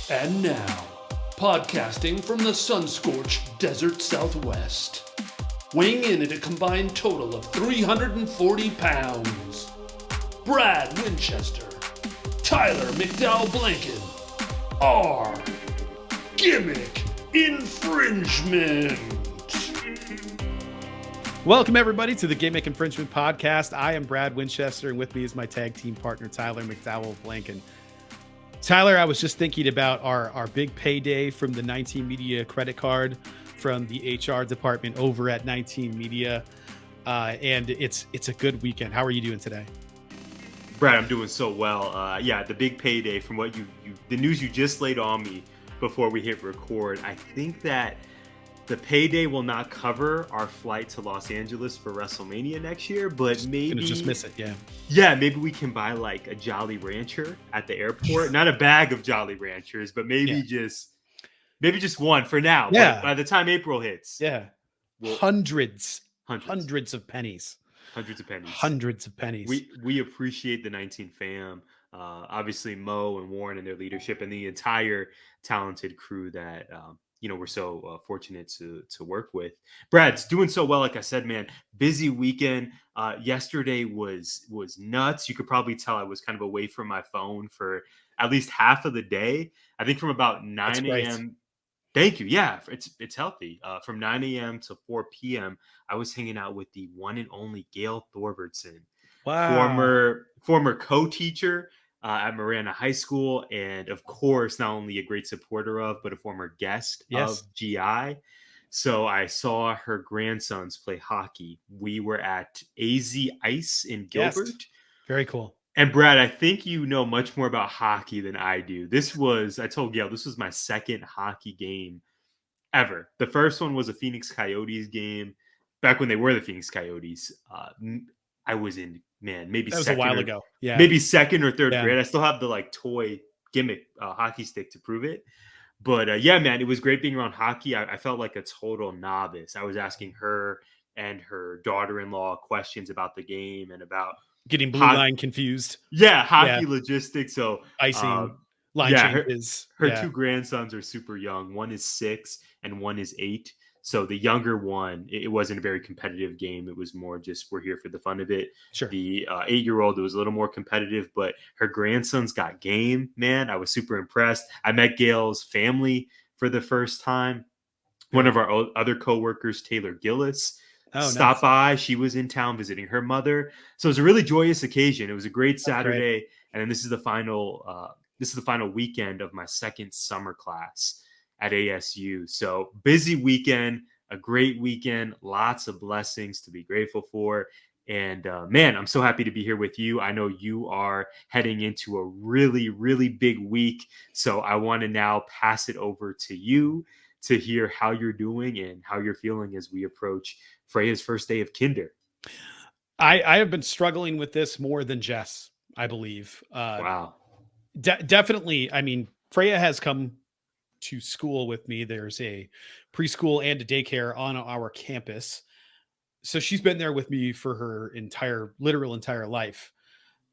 And now, podcasting from the sun-scorched desert Southwest, weighing in at a combined total of 340 pounds, Brad Winchester, Tyler McDowell Blanken, R. Gimmick Infringement. Welcome, everybody, to the Gimmick Infringement Podcast. I am Brad Winchester, and with me is my tag team partner, Tyler McDowell Blanken. Tyler, I was just thinking about our big payday from the 19 Media credit card from the HR department over at 19 Media, and it's a good weekend. How are you doing today? Brad, I'm doing so well. The big payday from what the news you just laid on me before we hit record. I think that the payday will not cover our flight to Los Angeles for WrestleMania next year, but maybe gonna just miss it. Yeah, maybe we can buy like a Jolly Rancher at the airport. Not a bag of Jolly Ranchers, but maybe just one for now. Yeah. But by the time April hits, hundreds of pennies. Hundreds of pennies. We appreciate the 19 fam. Obviously Mo and Warren and their leadership and the entire talented crew that we're so fortunate to work with. Brad's doing so well. Like I said, man, busy weekend. Yesterday was nuts. You could probably tell I was kind of away from my phone for at least half of the day. I think from about 9 a.m. Thank you. Yeah, it's healthy. From 9 a.m. to 4 p.m., I was hanging out with the one and only Gail Thorbertson, former co-teacher at Marana High School, and of course, not only a great supporter of, but a former guest of GI. So I saw her grandsons play hockey. We were at AZ Ice in Gilbert. Yes. Very cool. And Brad, I think you know much more about hockey than I do. I told Gail, this was my second hockey game ever. The first one was a Phoenix Coyotes game back when they were the Phoenix Coyotes. I was in, maybe that was a while ago. Yeah. Maybe second or third grade. I still have the toy gimmick hockey stick to prove it. But it was great being around hockey. I felt like a total novice. I was asking her and her daughter-in-law questions about the game and about getting blue line confused. Yeah, hockey logistics. So icing, line changes. Her two grandsons are super young. One is 6 and one is 8. So the younger one, it wasn't a very competitive game. It was more just we're here for the fun of it. Sure. The 8-year-old, it was a little more competitive, but her grandsons got game, man. I was super impressed. I met Gail's family for the first time. One of our other coworkers, Taylor Gillis, stopped by. She was in town visiting her mother. So it was a really joyous occasion. It was a great Saturday. And then this is the final weekend of my second summer class at ASU. So busy weekend, a great weekend, lots of blessings to be grateful for. And I'm so happy to be here with you. I know you are heading into a really, really big week. So I want to now pass it over to you to hear how you're doing and how you're feeling as we approach Freya's first day of kinder. I have been struggling with this more than Jess, I believe. Wow. Definitely. I mean, Freya has come to school with me. There's a preschool and a daycare on our campus. So she's been there with me for her literal entire life.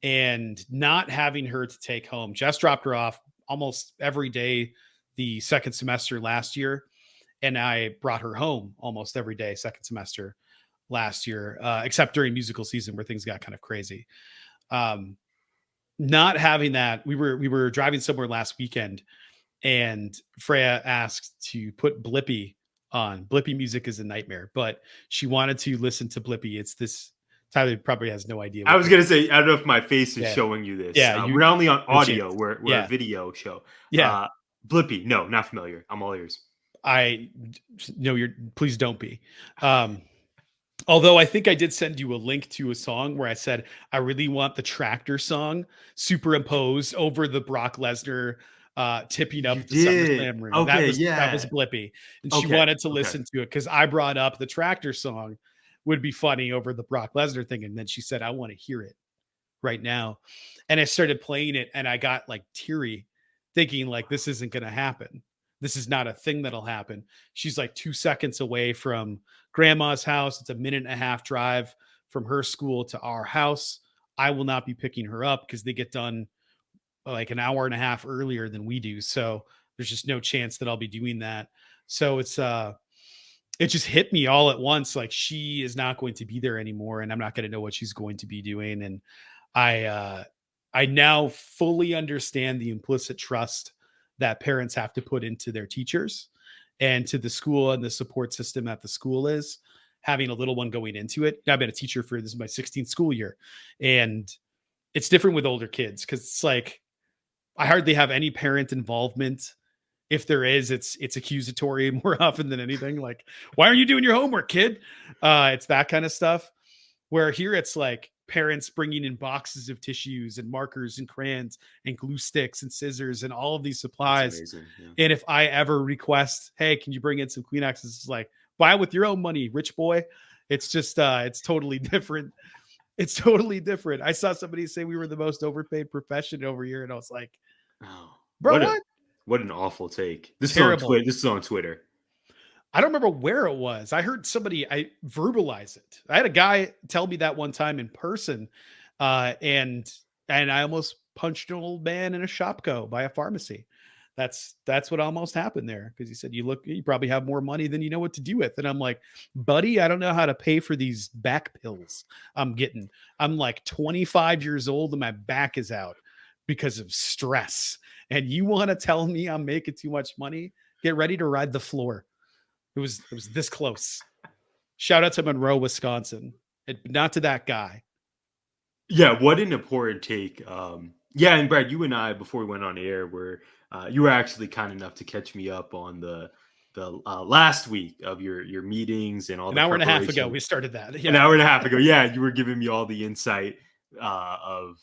And not having her to take home. Jess dropped her off almost every day the second semester last year. And I brought her home almost every day second semester last year, except during musical season where things got kind of crazy. Not having that, we were driving somewhere last weekend and Freya asked to put Blippi on. Blippi music is a nightmare, but she wanted to listen to Blippi. It's this, Tyler probably has no idea. I was going to say, I don't know if my face is showing you this. Yeah. We're not only on audio, we're a video show. Yeah. Blippi, no, not familiar. I'm all ears. Please don't be. Although I think I did send you a link to a song where I said, I really want the tractor song superimposed over the Brock Lesnar tipping up the SummerSlam ring. Okay, that was Blippi. And she wanted to listen to it because I brought up the tractor song would be funny over the Brock Lesnar thing. And then she said, I want to hear it right now. And I started playing it and I got like teary thinking like, this isn't going to happen. This is not a thing that'll happen. She's like 2 seconds away from grandma's house. It's a 1.5-minute drive from her school to our house. I will not be picking her up because they get done like an hour and a half earlier than we do. So There's just no chance that I'll be doing that. So it just hit me all at once. Like, she is not going to be there anymore, and I'm not going to know what she's going to be doing. And I now fully understand the implicit trust that parents have to put into their teachers and to the school and the support system that the school is having a little one going into it. I've been a teacher for, this is my 16th school year, and it's different with older kids because it's like I hardly have any parent involvement. If there is, it's accusatory more often than anything. Like, why aren't you doing your homework, kid? It's that kind of stuff. Where here it's like parents bringing in boxes of tissues and markers and crayons and glue sticks and scissors and all of these supplies. Yeah. And if I ever request, hey, can you bring in some Kleenexes? It's like, buy with your own money, rich boy. It's just, it's totally different. It's totally different. I saw somebody say we were the most overpaid profession over here, and I was like, oh, bro, what an awful take. This is on Twitter. I don't remember where it was. I heard somebody verbalize it. I had a guy tell me that one time in person, and I almost punched an old man in a Shopko by a pharmacy. That's what almost happened there, because he said, you probably have more money than you know what to do with. And I'm like, buddy, I don't know how to pay for these back pills I'm getting. I'm like 25 years old and my back is out because of stress. And you want to tell me I'm making too much money? Get ready to ride the floor. It was this close. Shout out to Monroe, Wisconsin. Not to that guy. Yeah, what an important take. Yeah, and Brad, you and I, before we went on air, you were actually kind enough to catch me up on the last week of your meetings and all. An hour and a half ago, we started that. Yeah. An hour and a half ago, yeah, you were giving me all the insight of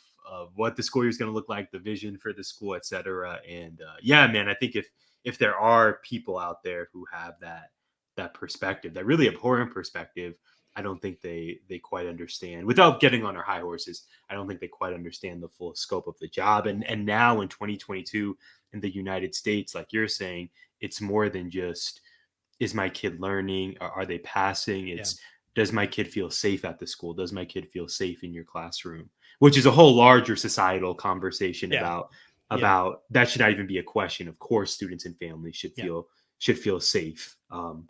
what the school year is going to look like, the vision for the school, et cetera. And yeah, man, I think if there are people out there who have that perspective, that really abhorrent perspective, I don't think they quite understand, without getting on our high horses. I don't think they quite understand the full scope of the job. And now in 2022 in the United States, like you're saying, it's more than just, is my kid learning? Are they passing? It's, does my kid feel safe at the school? Does my kid feel safe in your classroom? Which is a whole larger societal conversation about that should not even be a question. Of course, students and families should feel safe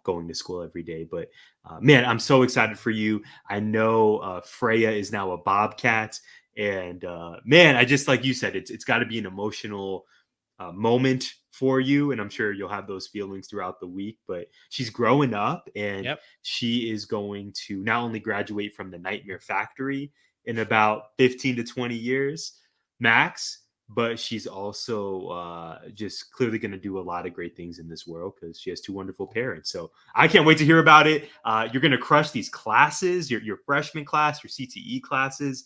going to school every day. But man, I'm so excited for you. I know Freya is now a Bobcat, and man, I just, like you said, it's got to be an emotional moment for you, and I'm sure you'll have those feelings throughout the week. But she's growing up, and she is going to not only graduate from the Nightmare Factory in about 15 to 20 years max, but she's also just clearly going to do a lot of great things in this world because she has two wonderful parents. So I can't wait to hear about it. You're going to crush these classes, your freshman class, your CTE classes,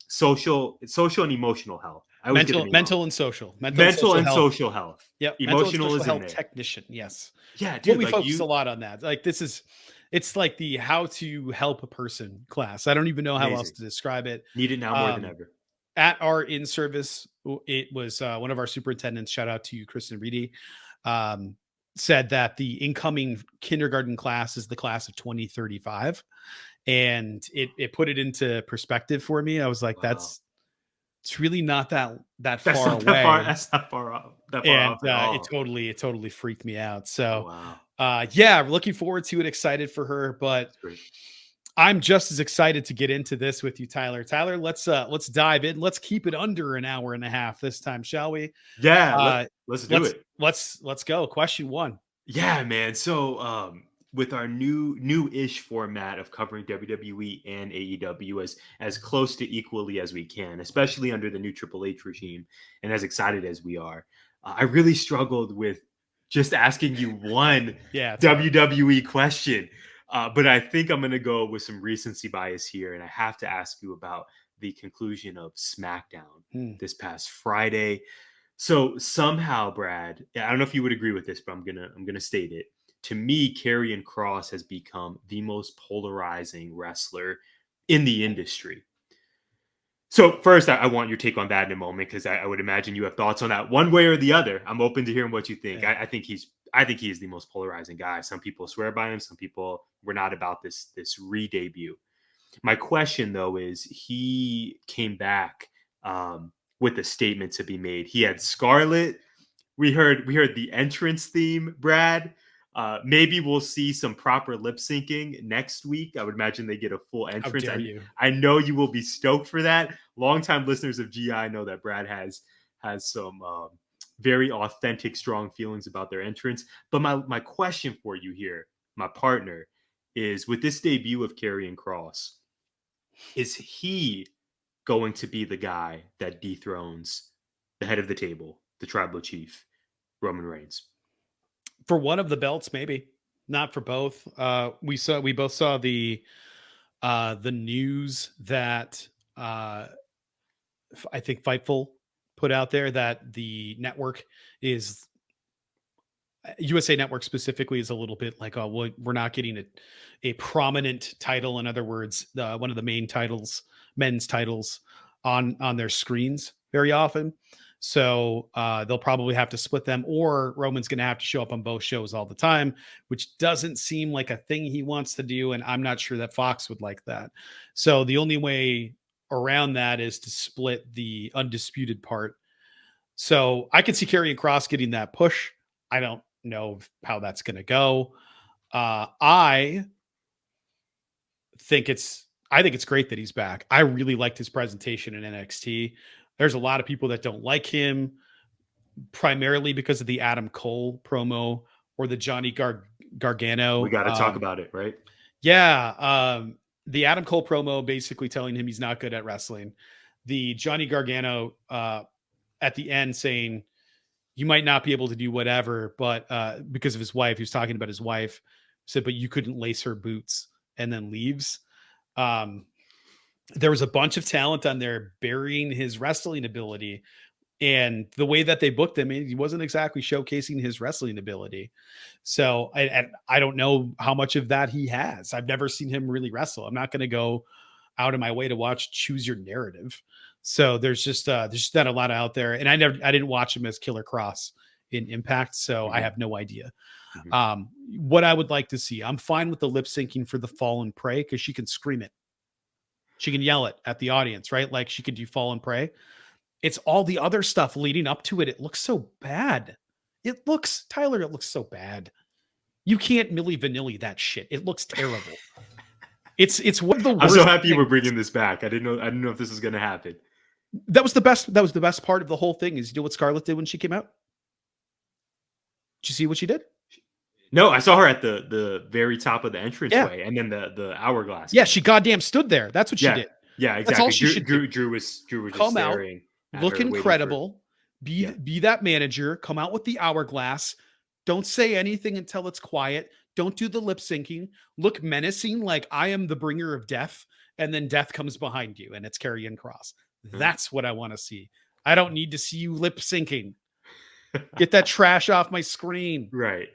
social and emotional health. Mental and social. Mental and social health. Yep. Emotional is in there. Technician. Yes. Yeah, dude. We focus a lot on that. Like, it's like the how to help a person class. I don't even know how else to describe it. Need it now more than ever. At our in-service, it was one of our superintendents, shout out to you, Kristen Reedy, said that the incoming kindergarten class is the class of 2035. And it put it into perspective for me. I was like, it's really not that far away. That's not far off. And it totally freaked me out. So yeah, looking forward to it, excited for her, but I'm just as excited to get into this with you, Tyler. Tyler, let's dive in. Let's keep it under an hour and a half this time, shall we? Yeah, let's do it. Let's go. Question 1. Yeah, man. So with our new-ish format of covering WWE and AEW as close to equally as we can, especially under the new Triple H regime, and as excited as we are, I really struggled with just asking you one WWE question. But I think I'm going to go with some recency bias here, and I have to ask you about the conclusion of SmackDown this past Friday. So somehow, Brad, I don't know if you would agree with this, but I'm gonna state it. To me, Karrion Kross has become the most polarizing wrestler in the industry. So first, I want your take on that in a moment, because I would imagine you have thoughts on that one way or the other. I'm open to hearing what you think. I think he is the most polarizing guy. Some people swear by him. Some people were not about this re-debut. My question, though, is he came back with a statement to be made. He had Scarlett We heard the entrance theme, Brad. Maybe we'll see some proper lip syncing next week. I would imagine they get a full How entrance. dare you? I know you will be stoked for that. Longtime listeners of GI know that Brad has some very authentic, strong feelings about their entrance. But my question for you here, my partner, is with this debut of Karrion Kross, is he going to be the guy that dethrones the head of the table, the tribal chief, Roman Reigns? For one of the belts, maybe not for both. We both saw the news that I think Fightful put out there that the network is USA Network specifically is a little bit like, oh, well, we're not getting a prominent title. In other words, one of the main titles, men's titles, on their screens very often. So they'll probably have to split them, or Roman's going to have to show up on both shows all the time, which doesn't seem like a thing he wants to do. And I'm not sure that Fox would like that. So the only way around that is to split the undisputed part. So I could see Karrion Kross getting that push. I don't know how that's going to go. I think it's great that he's back. I really liked his presentation in NXT. There's a lot of people that don't like him, primarily because of the Adam Cole promo or the Johnny Gargano. We got to talk about it, right? Yeah. The Adam Cole promo basically telling him he's not good at wrestling. The Johnny Gargano at the end saying, you might not be able to do whatever, but because of his wife, he was talking about his wife, said, but you couldn't lace her boots, and then leaves. There was a bunch of talent on there burying his wrestling ability, and the way that they booked him, he wasn't exactly showcasing his wrestling ability. So I don't know how much of that he has. I've never seen him really wrestle. I'm not going to go out of my way to watch Choose Your Narrative. So there's just not a lot out there. And I didn't watch him as Killer Kross in Impact. So I have no idea. What I would like to see, I'm fine with the lip syncing for the Fall and Pray, because she can scream it. She can yell it at the audience, right? Like she could do Fall and Pray. It's all the other stuff leading up to it. It looks so bad. It looks so bad. You can't Milli Vanilli that shit. It looks terrible. It's one of the worst. I'm so happy things. we're bringing this back. I didn't know if this was going to happen. That was the best part of the whole thing. Is you know what Scarlett did when she came out? Did you see what she did? No, I saw her at the very top of the entranceway, and then the hourglass. Yeah, she goddamn stood there. That's what she did. Yeah, exactly. That's all she should do. Drew was come just out, look incredible, be that manager, come out with the hourglass. Don't say anything until it's quiet. Don't do the lip syncing. Look menacing, like I am the bringer of death, and then death comes behind you, and it's Karrion Kross. That's what I want to see. I don't need to see you lip syncing. Get that trash off my screen. Right.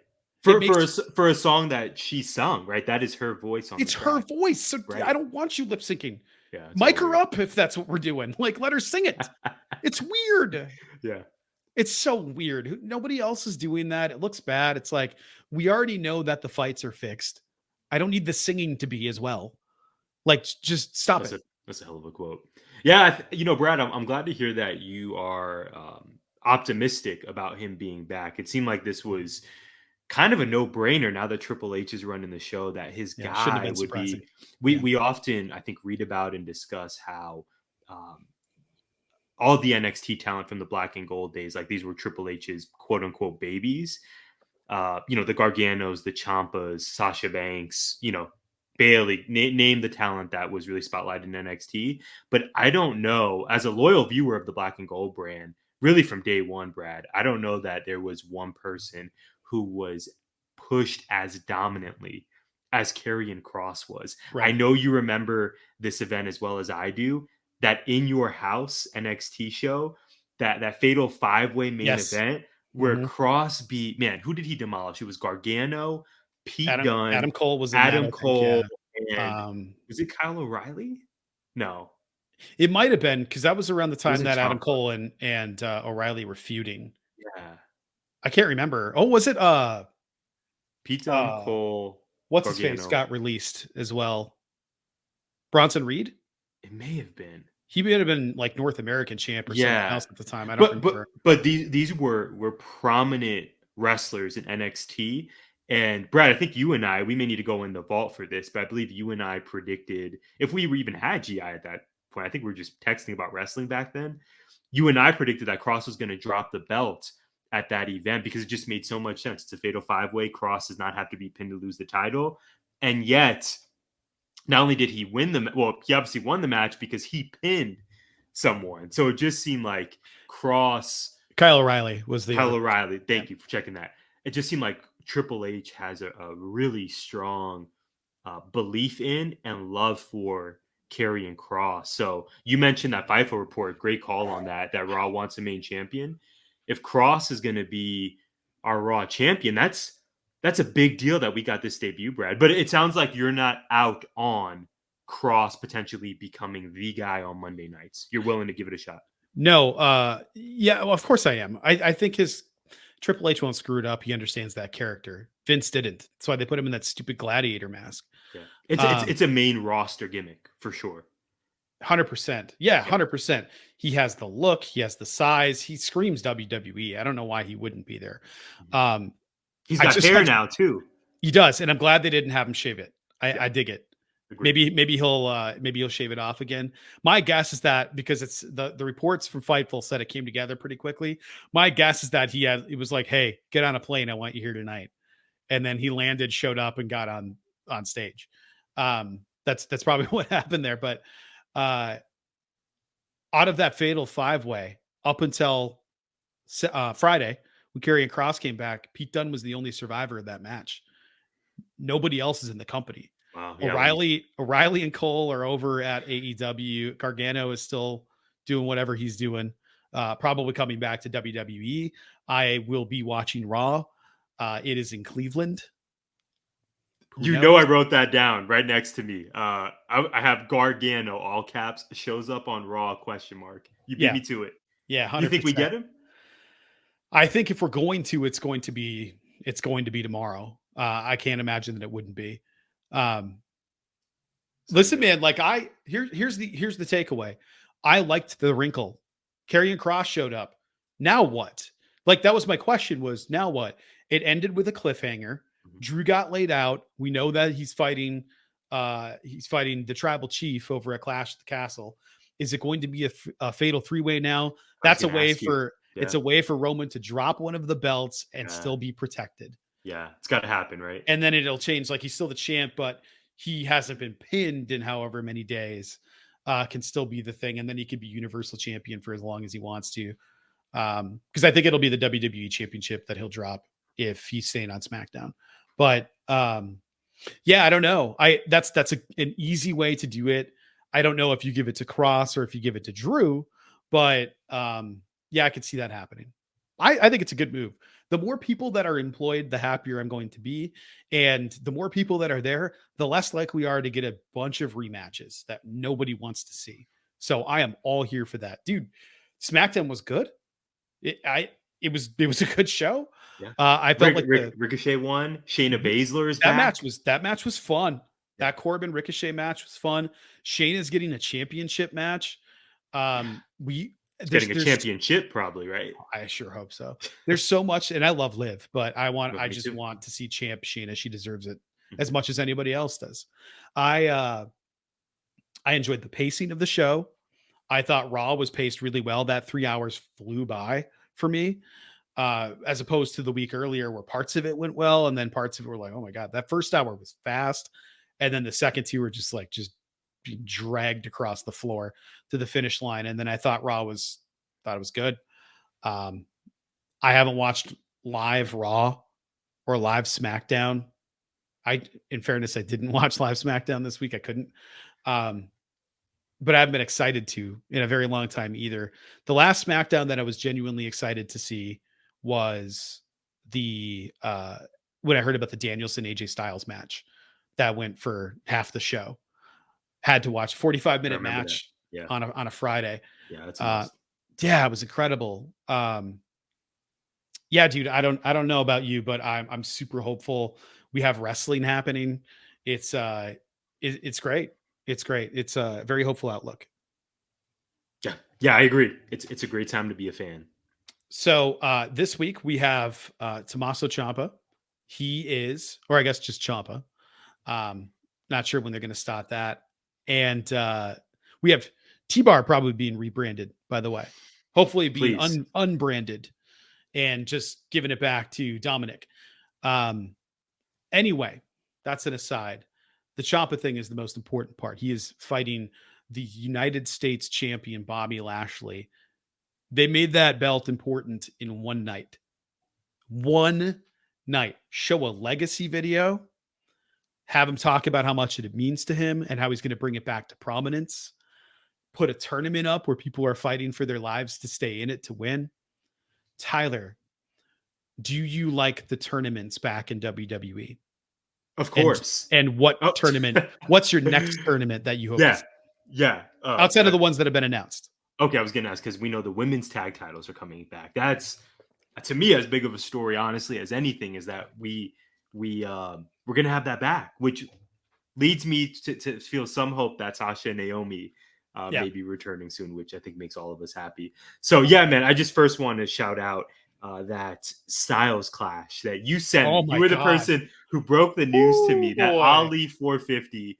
For a song that she sung, right? That is her voice on. It's her voice. So right. I don't want you lip syncing. Yeah. Mic her up if that's what we're doing. Like, let her sing it. It's weird. Yeah. It's so weird. Nobody else is doing that. It looks bad. It's like, we already know that the fights are fixed. I don't need the singing to be as well. Like, just stop it. That's a hell of a quote. Yeah. Brad, I'm glad to hear that you are optimistic about him being back. It seemed like this was kind of a no-brainer now that Triple H is running the show, that his guy would be. We often, I think, read about and discuss how all the NXT talent from the Black and Gold days, like these were Triple H's quote unquote babies. The Garganos, the Ciampas, Sasha Banks, Bailey, name the talent that was really spotlighted in NXT. But I don't know, as a loyal viewer of the Black and Gold brand, really from day one, Brad, I don't know that there was one person who was pushed as dominantly as Karrion Kross was. Right. I know you remember this event as well as I do, that In Your House NXT show, that fatal 5-way main event where Kross beat, man, who did he demolish? It was Gargano, Pete Dunne. Adam Cole was in Adam Cole. Yeah. And was it Kyle O'Reilly? No. It might have been, because that was around the time that Adam Cole and O'Reilly were feuding. Yeah. I can't remember. Oh, was it Pete Dunne, Cole? What's Gargano. his face got released as well? Bronson Reed? It may have been. He may have been like North American champ or something Yeah, else at the time. I don't remember. but these were prominent wrestlers in NXT. And Brad, I think you and we may need to go in the vault for this, but I believe you and I predicted, if we even had GI at that point, I think we were just texting about wrestling back then. You and I predicted that Kross was going to drop the belt at that event because it just made so much sense. It's a fatal 5-way. Kross does not have to be pinned to lose the title. And yet, not only did he win he obviously won the match because he pinned someone. So it just seemed like Kross. Kyle O'Reilly was the Kyle O'Reilly. Thank you for checking that. It just seemed like Triple H has a really strong belief in and love for Karrion Kross. So you mentioned that FIFO report. Great call on that Raw wants a main champion. If Kross is going to be our Raw champion, that's a big deal that we got this debut, Brad. But it sounds like you're not out on Kross potentially becoming the guy on Monday nights. You're willing to give it a shot. No, yeah, well, of course I am. I think his Triple H won't screw it up. He understands that character. Vince didn't. That's why they put him in that stupid gladiator mask. Yeah. It's a main roster gimmick for sure. 100%. Yeah, 100%. He has the look. He has the size. He screams WWE. I don't know why he wouldn't be there. He's got hair now too. He does, and I'm glad they didn't have him shave it. I dig it. Agreed. Maybe he'll shave it off again. My guess is that because it's the reports from Fightful said it came together pretty quickly. My guess is that it was like, hey, get on a plane. I want you here tonight. And then he landed, showed up, and got on stage. That's probably what happened there. But out of that fatal 5-way up until Friday, when Karrion Kross came back, Pete Dunne was the only survivor of that match. Nobody else is in the company. Wow, yeah, O'Reilly and Cole are over at AEW. Gargano is still doing whatever he's doing. Probably coming back to WWE. I will be watching Raw. It is in Cleveland. I wrote that down right next to me. I have Gargano, all caps, shows up on Raw, ? You beat me to it. Yeah, 100%. You think we get him? I think if we're going to, it's going to be tomorrow. I can't imagine that it wouldn't be. Listen, man, like here's the takeaway. I liked the wrinkle. Karrion Kross showed up. Now what? Like, that was my question, was now what? It ended with a cliffhanger. Drew got laid out. We know that he's fighting the tribal chief over at Clash at the Castle. Is it going to be a fatal 3-way now? That's a way for it's a way for Roman to drop one of the belts and still be protected. Yeah, it's got to happen, right? And then it'll change. Like, he's still the champ, but he hasn't been pinned in however many days. Can still be the thing, and then he could be Universal Champion for as long as he wants to. Because I think it'll be the WWE Championship that he'll drop if he's staying on SmackDown. But yeah, I don't know. That's an easy way to do it. I don't know if you give it to Kross or if you give it to Drew, but yeah, I could see that happening. I think it's a good move. The more people that are employed, the happier I'm going to be. And the more people that are there, the less likely we are to get a bunch of rematches that nobody wants to see. So I am all here for that. Dude, SmackDown was good. It was a good show. Yeah. I felt Ricochet won. Shayna Baszler is that back. That match was fun. That Corbin Ricochet match was fun. Shayna's getting a championship match. Getting a championship, probably, right? I sure hope so. There's so much, and I love Liv, but I just want to see Champ Shayna. She deserves it as much as anybody else does. I enjoyed the pacing of the show. I thought Raw was paced really well. That 3 hours flew by for me, as opposed to the week earlier where parts of it went well, and then parts of it were like, oh my God, that first hour was fast. And then the second two were just being dragged across the floor to the finish line. And then I thought it was good. I haven't watched live Raw or live SmackDown. In fairness, I didn't watch live SmackDown this week. I couldn't. But I haven't been excited to in a very long time either. The last SmackDown that I was genuinely excited to see was when I heard about the Danielson AJ Styles match that went for half the show. Had to watch 45-minute match on a Friday. Yeah, that's nice. Yeah, it was incredible. Yeah, dude, I don't know about you, but I'm super hopeful. We have wrestling happening. It's great. It's great. It's a very hopeful outlook. Yeah, I agree. It's a great time to be a fan. So this week we have Tommaso Ciampa. He is, or I guess just Ciampa. Not sure when they're going to start that. And we have T-Bar probably being rebranded, by the way. Hopefully being Please. unbranded and just giving it back to Dominic. Anyway, that's an aside. The Ciampa thing is the most important part. He is fighting the United States champion, Bobby Lashley. They made that belt important in one night. One night. Show a legacy video. Have him talk about how much it means to him and how he's going to bring it back to prominence. Put a tournament up where people are fighting for their lives to stay in it to win. Tyler, do you like the tournaments back in WWE? Of course. And what tournament? What's your next tournament that you hope to see? Yeah. Outside of the ones that have been announced. Okay, I was going to ask because we know the women's tag titles are coming back. That's, to me, as big of a story, honestly, as anything, is that we're going to have that back, which leads me to feel some hope that Sasha and Naomi may be returning soon, which I think makes all of us happy. So, yeah, man, I just first want to shout out that Styles clash that you sent. Oh you were the person who broke the news to me that Ali 450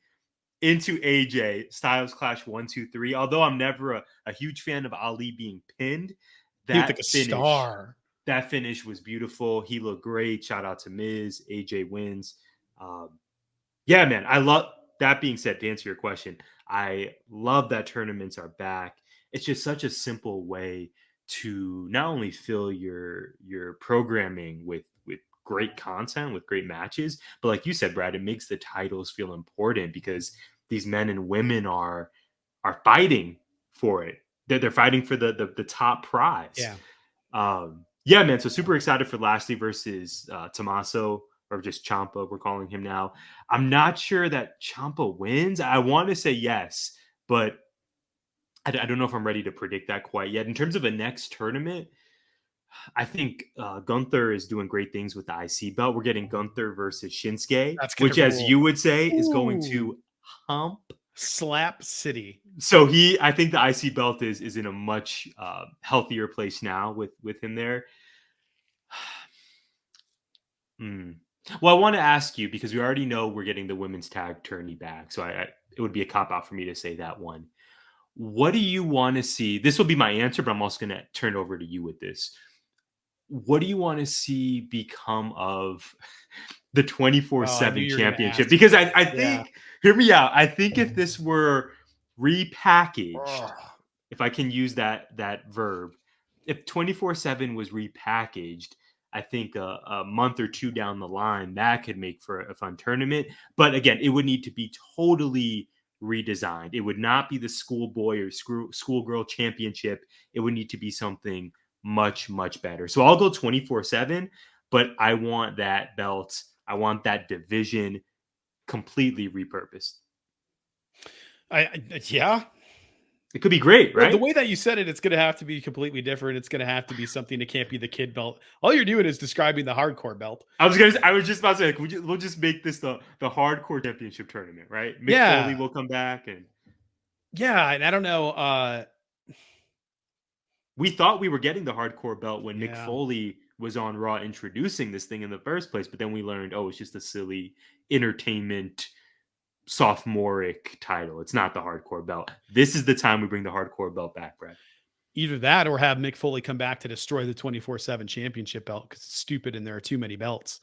into AJ Styles clash 1, 2, 3. Although I'm never a huge fan of Ali being pinned, that finish was beautiful. He looked great. Shout out to Miz. AJ wins. Yeah, man. I love that. Being said, to answer your question, I love that tournaments are back. It's just such a simple way to not only fill your programming with great content, with great matches, but like you said, Brad, it makes the titles feel important because these men and women are fighting for it. They're fighting for the top prize. Yeah, man. So super excited for Lashley versus Tommaso, or just Ciampa, we're calling him now. I'm not sure that Ciampa wins. I want to say yes, but I don't know if I'm ready to predict that quite yet. In terms of a next tournament, I think Gunther is doing great things with the IC belt. We're getting Gunther versus Shinsuke, which, as you would say, is going to hump Slap City. So I think the IC belt is in a much healthier place now with him there. Well, I want to ask you, because we already know we're getting the women's tag tourney back, so it would be a cop-out for me to say that one. What do you want to see? This will be my answer, but I'm also going to turn it over to you with this. What do you want to see become of the 24/7 championship? Because I think, hear me out, I think if this were repackaged, if I can use that verb, if 24/7 was repackaged, I think a month or two down the line, that could make for a fun tournament. But again, it would need to be totally redesigned. It would not be the schoolboy or schoolgirl championship. It would need to be something much, much better. So I'll go 24/7, but I want that belt, I want that division completely repurposed. It could be great, right? Well, the way that you said it, it's going to have to be completely different. It's going to have to be something that can't be the kid belt. All you're doing is describing the hardcore belt. I was just about to say, like, we'll just make this the hardcore championship tournament, right? Mick Foley will come back, and and I don't know. We thought we were getting the hardcore belt when Mick Foley was on Raw introducing this thing in the first place, but then we learned, it's just a silly entertainment sophomoric title. It's not the hardcore belt. This is the time we bring the hardcore belt back, Brad. Either that or have Mick Foley come back to destroy the 24/7 championship belt because it's stupid and there are too many belts.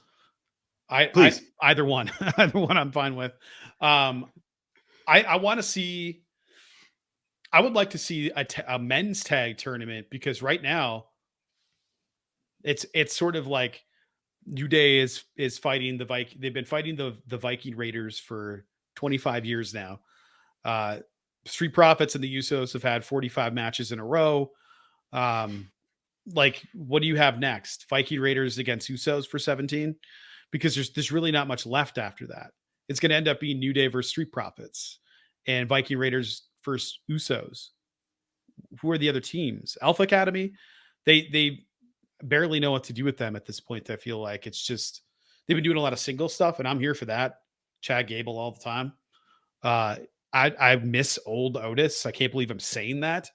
Either one. Either one I'm fine with. I want to see, I would like to see a men's tag tournament, because right now it's sort of like New Day is fighting the Viking. They've been fighting the Viking Raiders for 25 years now. Street Profits and the Usos have had 45 matches in a row. Like, what do you have next? Viking Raiders against Usos for 17? Because there's really not much left after that. It's going to end up being New Day versus Street Profits and Viking Raiders versus Usos. Who are the other teams? Alpha Academy. They barely know what to do with them at this point. I feel like it's just, they've been doing a lot of single stuff, and I'm here for that. Chad Gable all the time. I miss old Otis. I can't believe I'm saying that.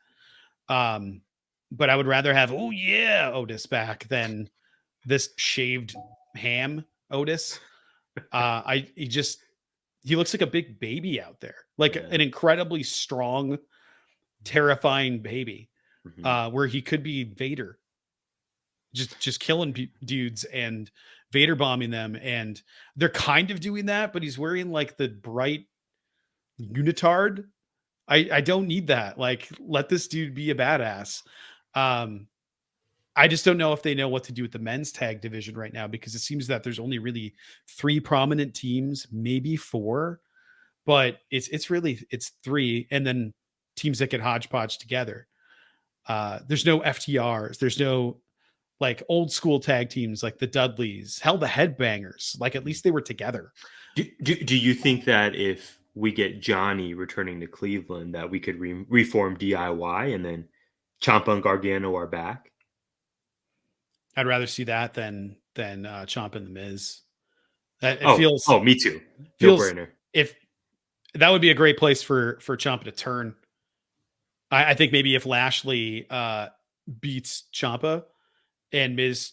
But I would rather have Otis back than this shaved ham Otis. He looks like a big baby out there, like an incredibly strong, terrifying baby, where he could be Vader, just killing dudes and Vader bombing them. And they're kind of doing that, but he's wearing like the bright unitard. I don't need that. Like, let this dude be a badass. I just don't know if they know what to do with the men's tag division right now, because it seems that there's only really 3 prominent teams, maybe 4, but it's 3, and then teams that get hodgepodge together. There's no FTRs. There's no like old school tag teams like the Dudleys, hell, the Headbangers. Like, at least they were together. Do you think that if we get Johnny returning to Cleveland, that we could reform DIY and then Ciampa and Gargano are back? I'd rather see that than Ciampa and the Miz. Me too. No-brainer. If that would be a great place for Ciampa to turn. I think maybe if Lashley beats Ciampa and Miz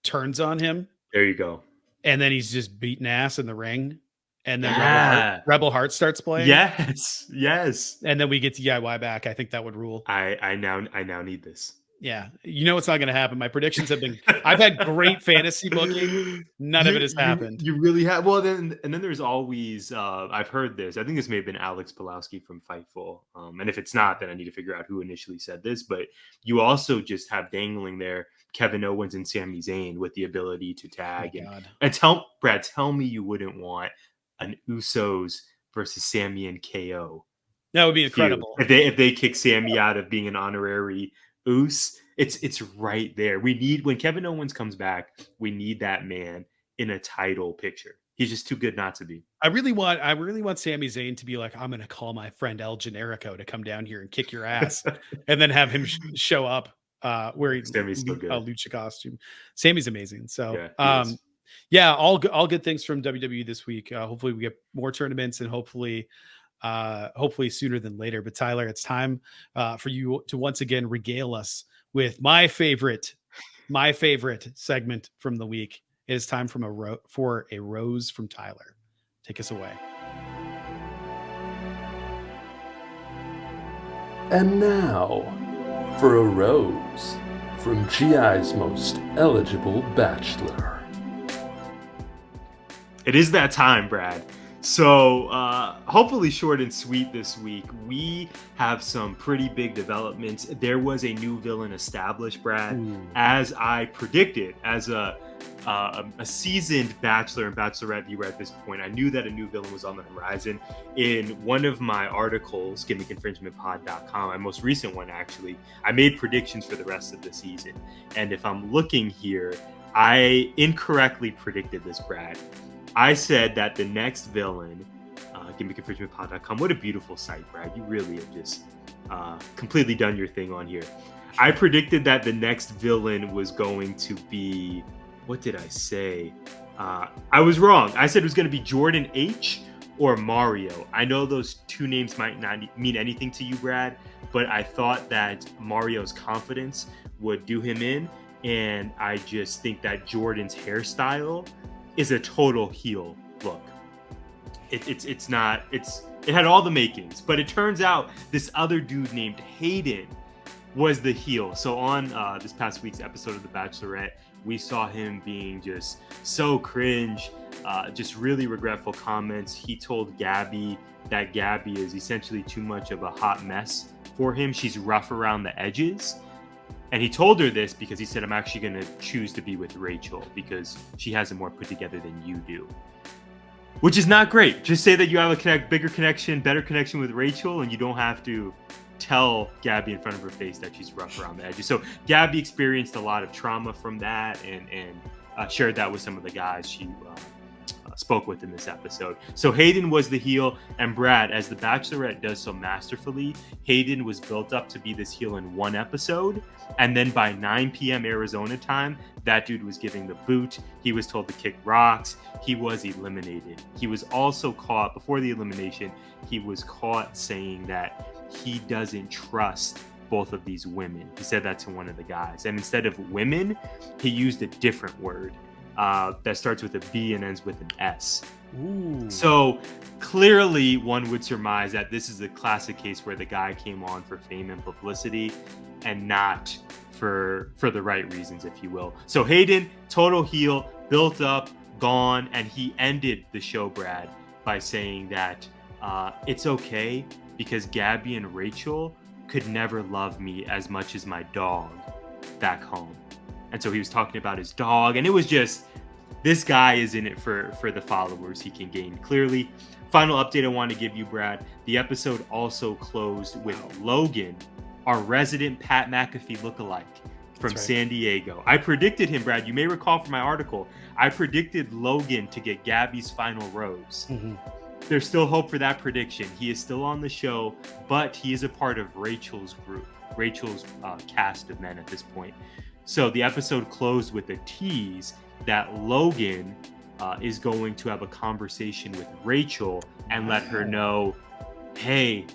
turns on him, there you go, and then he's just beating ass in the ring, and then Rebel Heart starts playing. Yes, and then we get DIY back. I think that would rule. I now need this. Yeah, it's not going to happen. My predictions have been. I've had great fantasy booking. None of it has happened. You really have. Well, then there's always. I've heard this. I think this may have been Alex Pulowski from Fightful. And if it's not, then I need to figure out who initially said this. But you also just have dangling there Kevin Owens and Sami Zayn with the ability to tag. And tell me you wouldn't want an Usos versus Sami and KO. That would be incredible. If they kick Sami out of being an honorary Uso, it's right there. We need, when Kevin Owens comes back, we need that man in a title picture. He's just too good not to be. I really want Sami Zayn to be like, I'm going to call my friend El Generico to come down here and kick your ass, and then have him show up wearing a lucha costume. Sami's amazing. So all good things from WWE this week. Hopefully we get more tournaments, and hopefully sooner than later. But Tyler, it's time for you to once again regale us with my favorite segment from the week. It is time for a rose from Tyler. Take us away. And now for a rose from GI's most eligible bachelor. It is that time, Brad. So hopefully short and sweet this week. We have some pretty big developments. There was a new villain established, Brad, as I predicted. As a seasoned Bachelor and Bachelorette viewer at this point, I knew that a new villain was on the horizon. In one of my articles, gimmickinfringementpod.com, my most recent one actually, I made predictions for the rest of the season. And if I'm looking here, I incorrectly predicted this, Brad. I said that the next villain, gimmickinfringementpod.com, what a beautiful site, Brad. You really have just completely done your thing on here. I predicted that the next villain was going to be, what did I say? I was wrong. I said it was going to be Jordan H. or Mario. I know those two names might not mean anything to you, Brad, but I thought that Mario's confidence would do him in, and I just think that Jordan's hairstyle is a total heel look. It had all the makings, but it turns out this other dude named Hayden was the heel. So on this past week's episode of The Bachelorette, we saw him being just so cringe, just really regretful comments. He told Gabby that Gabby is essentially too much of a hot mess for him. She's rough around the edges. And he told her this because he said, I'm actually going to choose to be with Rachel because she has it more put together than you do. Which is not great. Just say that you have a better connection with Rachel, and you don't have to tell Gabby in front of her face that she's rough around the edges. So Gabby experienced a lot of trauma from that and shared that with some of the guys she spoke with in this episode. So Hayden was the heel, and Brad, as The Bachelorette does so masterfully, Hayden was built up to be this heel in one episode, and then by 9 p.m. Arizona time, that dude was giving the boot. He was told to kick rocks. He was eliminated. He was also caught, before the elimination, he was caught saying that he doesn't trust both of these women. He said that to one of the guys. And instead of women, he used a different word that starts with a B and ends with an S. Ooh. So clearly one would surmise that this is a classic case where the guy came on for fame and publicity and not for the right reasons, if you will. So Hayden, total heel, built up, gone, and he ended the show, Brad, by saying that it's okay because Gabby and Rachel could never love me as much as my dog back home. And so he was talking about his dog, and it was just, this guy is in it for the followers he can gain. Clearly, final update I want to give you, Brad. The episode also closed with Logan, our resident Pat McAfee lookalike from San Diego. I predicted him, Brad. You may recall from my article, I predicted Logan to get Gabby's final rose. Mm-hmm. There's still hope for that prediction. He is still on the show, but he is a part of Rachel's group, Rachel's cast of men at this point. So the episode closed with a tease that Logan is going to have a conversation with Rachel and let her know, hey,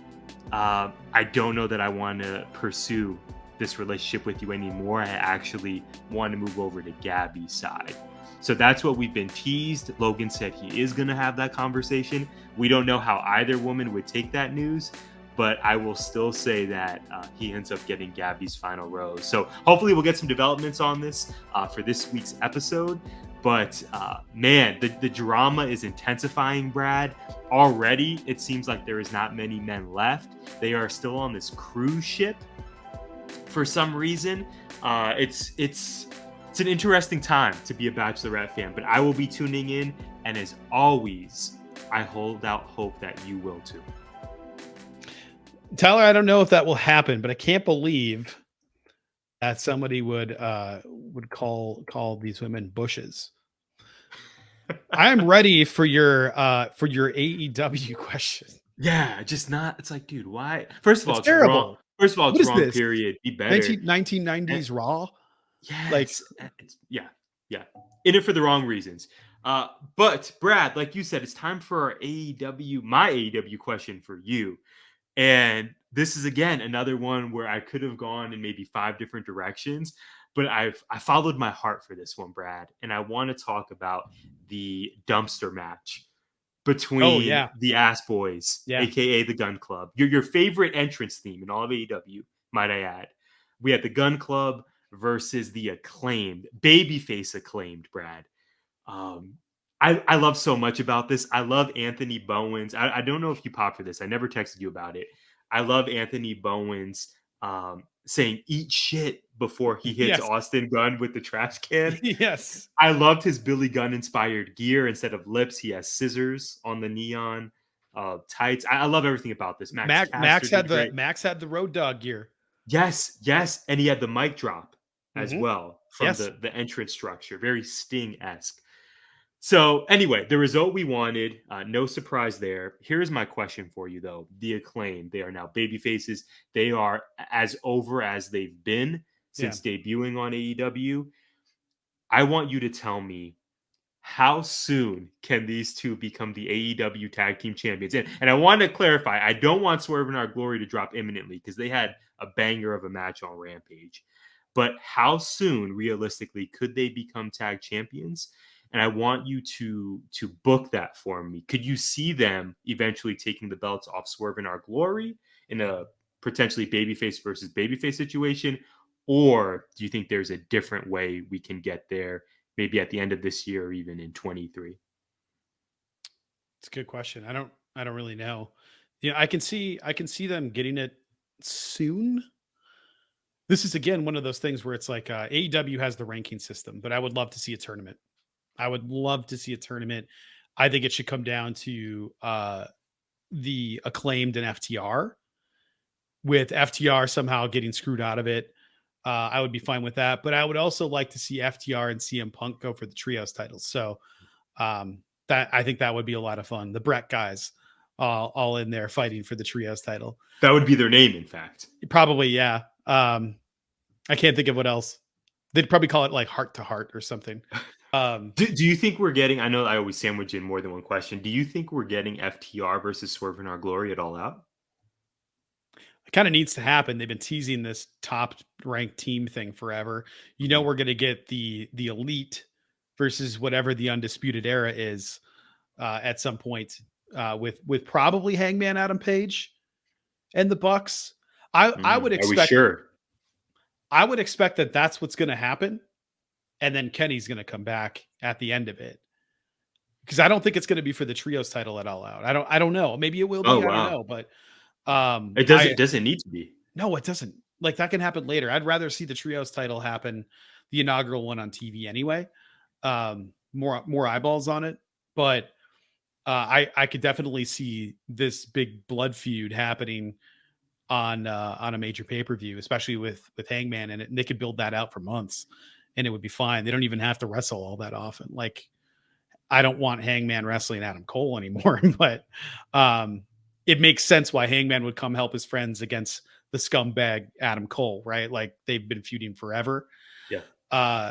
I don't know that I want to pursue this relationship with you anymore. I actually want to move over to Gabby's side. So that's what we've been teased. Logan said he is going to have that conversation. We don't know how either woman would take that news, but I will still say that he ends up getting Gabby's final rose. So hopefully we'll get some developments on this for this week's episode. But man, the drama is intensifying, Brad. Already, it seems like there is not many men left. They are still on this cruise ship for some reason. It's an interesting time to be a Bachelorette fan, but I will be tuning in. And as always, I hold out hope that you will too. Tyler, I don't know if that will happen, but I can't believe that somebody would call these women bushes. I'm ready for your AEW question. Yeah, just not. It's like, dude, why? First of all, it's terrible. wrong. First of all, What it's is wrong. this? Period. Be better. 1990s Raw. Yes. Yeah. In it for the wrong reasons. But Brad, like you said, it's time for our my AEW question for you. And this is, again, another one where I could have gone in maybe 5 different directions, but I followed my heart for this one, Brad. And I want to talk about the dumpster match between the Ass Boys, aka the Gun Club. Your favorite entrance theme in all of AEW, might I add. We had the Gun Club versus the Acclaimed, babyface Acclaimed, Brad. I love so much about this. I love Anthony Bowens. I don't know if you popped for this. I never texted you about it. I love Anthony Bowens saying "eat shit" before he hits Austin Gunn with the trash can. Yes. I loved his Billy Gunn inspired gear. Instead of lips, he has scissors on the neon tights. I love everything about this. Max had the Road Dogg gear. Yes, and he had the mic drop as well from the entrance structure. Very Sting-esque. So anyway, the result we wanted, no surprise there. Here's my question for you, though. The Acclaim, they are now baby faces. They are as over as they've been since debuting on AEW. I want you to tell me, how soon can these two become the AEW Tag Team Champions? And I want to clarify, I don't want Swerve and Our Glory to drop imminently because they had a banger of a match on Rampage. But how soon, realistically, could they become tag champions? And I want you to book that for me. Could you see them eventually taking the belts off Swerve and Our Glory in a potentially babyface versus babyface situation? Or do you think there's a different way we can get there, maybe at the end of this year or even in 23? It's a good question. I don't really know. Yeah, I can see them getting it soon. This is, again, one of those things where it's like AEW has the ranking system, but I would love to see a tournament. I think it should come down to the Acclaimed and FTR, with FTR somehow getting screwed out of it. I would be fine with that, but I would also like to see FTR and CM Punk go for the trios titles. So that, I think that would be a lot of fun. The Brett guys all in there fighting for the trios title. That would be their name, in fact. Probably, yeah. I can't think of what else. They'd probably call it like Heart to Heart or something. Do you think we're getting, I know I always sandwich in more than one question. Do you think we're getting FTR versus Swerve and Our Glory at All Out? I kind of needs to happen. They've been teasing this top ranked team thing forever. You know, we're going to get the elite versus whatever the undisputed era is at some point with probably Hangman Adam Page and the Bucks. I would Are we expect sure? I would expect that that's what's going to happen, and then Kenny's going to come back at the end of it. Because I don't think it's going to be for the trios title at All Out. I don't know. Maybe it will be. Oh, I don't wow. know. But It doesn't need to be. no, it doesn't. Like that can happen later. I'd rather see the trios title happen, the inaugural one on TV anyway. More eyeballs on it. But I could definitely see this big blood feud happening on a major pay-per-view, especially with Hangman in it. And they could build that out for months and it would be fine. They don't even have to wrestle all that often. Like, I don't want Hangman wrestling Adam Cole anymore, but it makes sense why Hangman would come help his friends against the scumbag Adam Cole, right? Like they've been feuding forever. Yeah,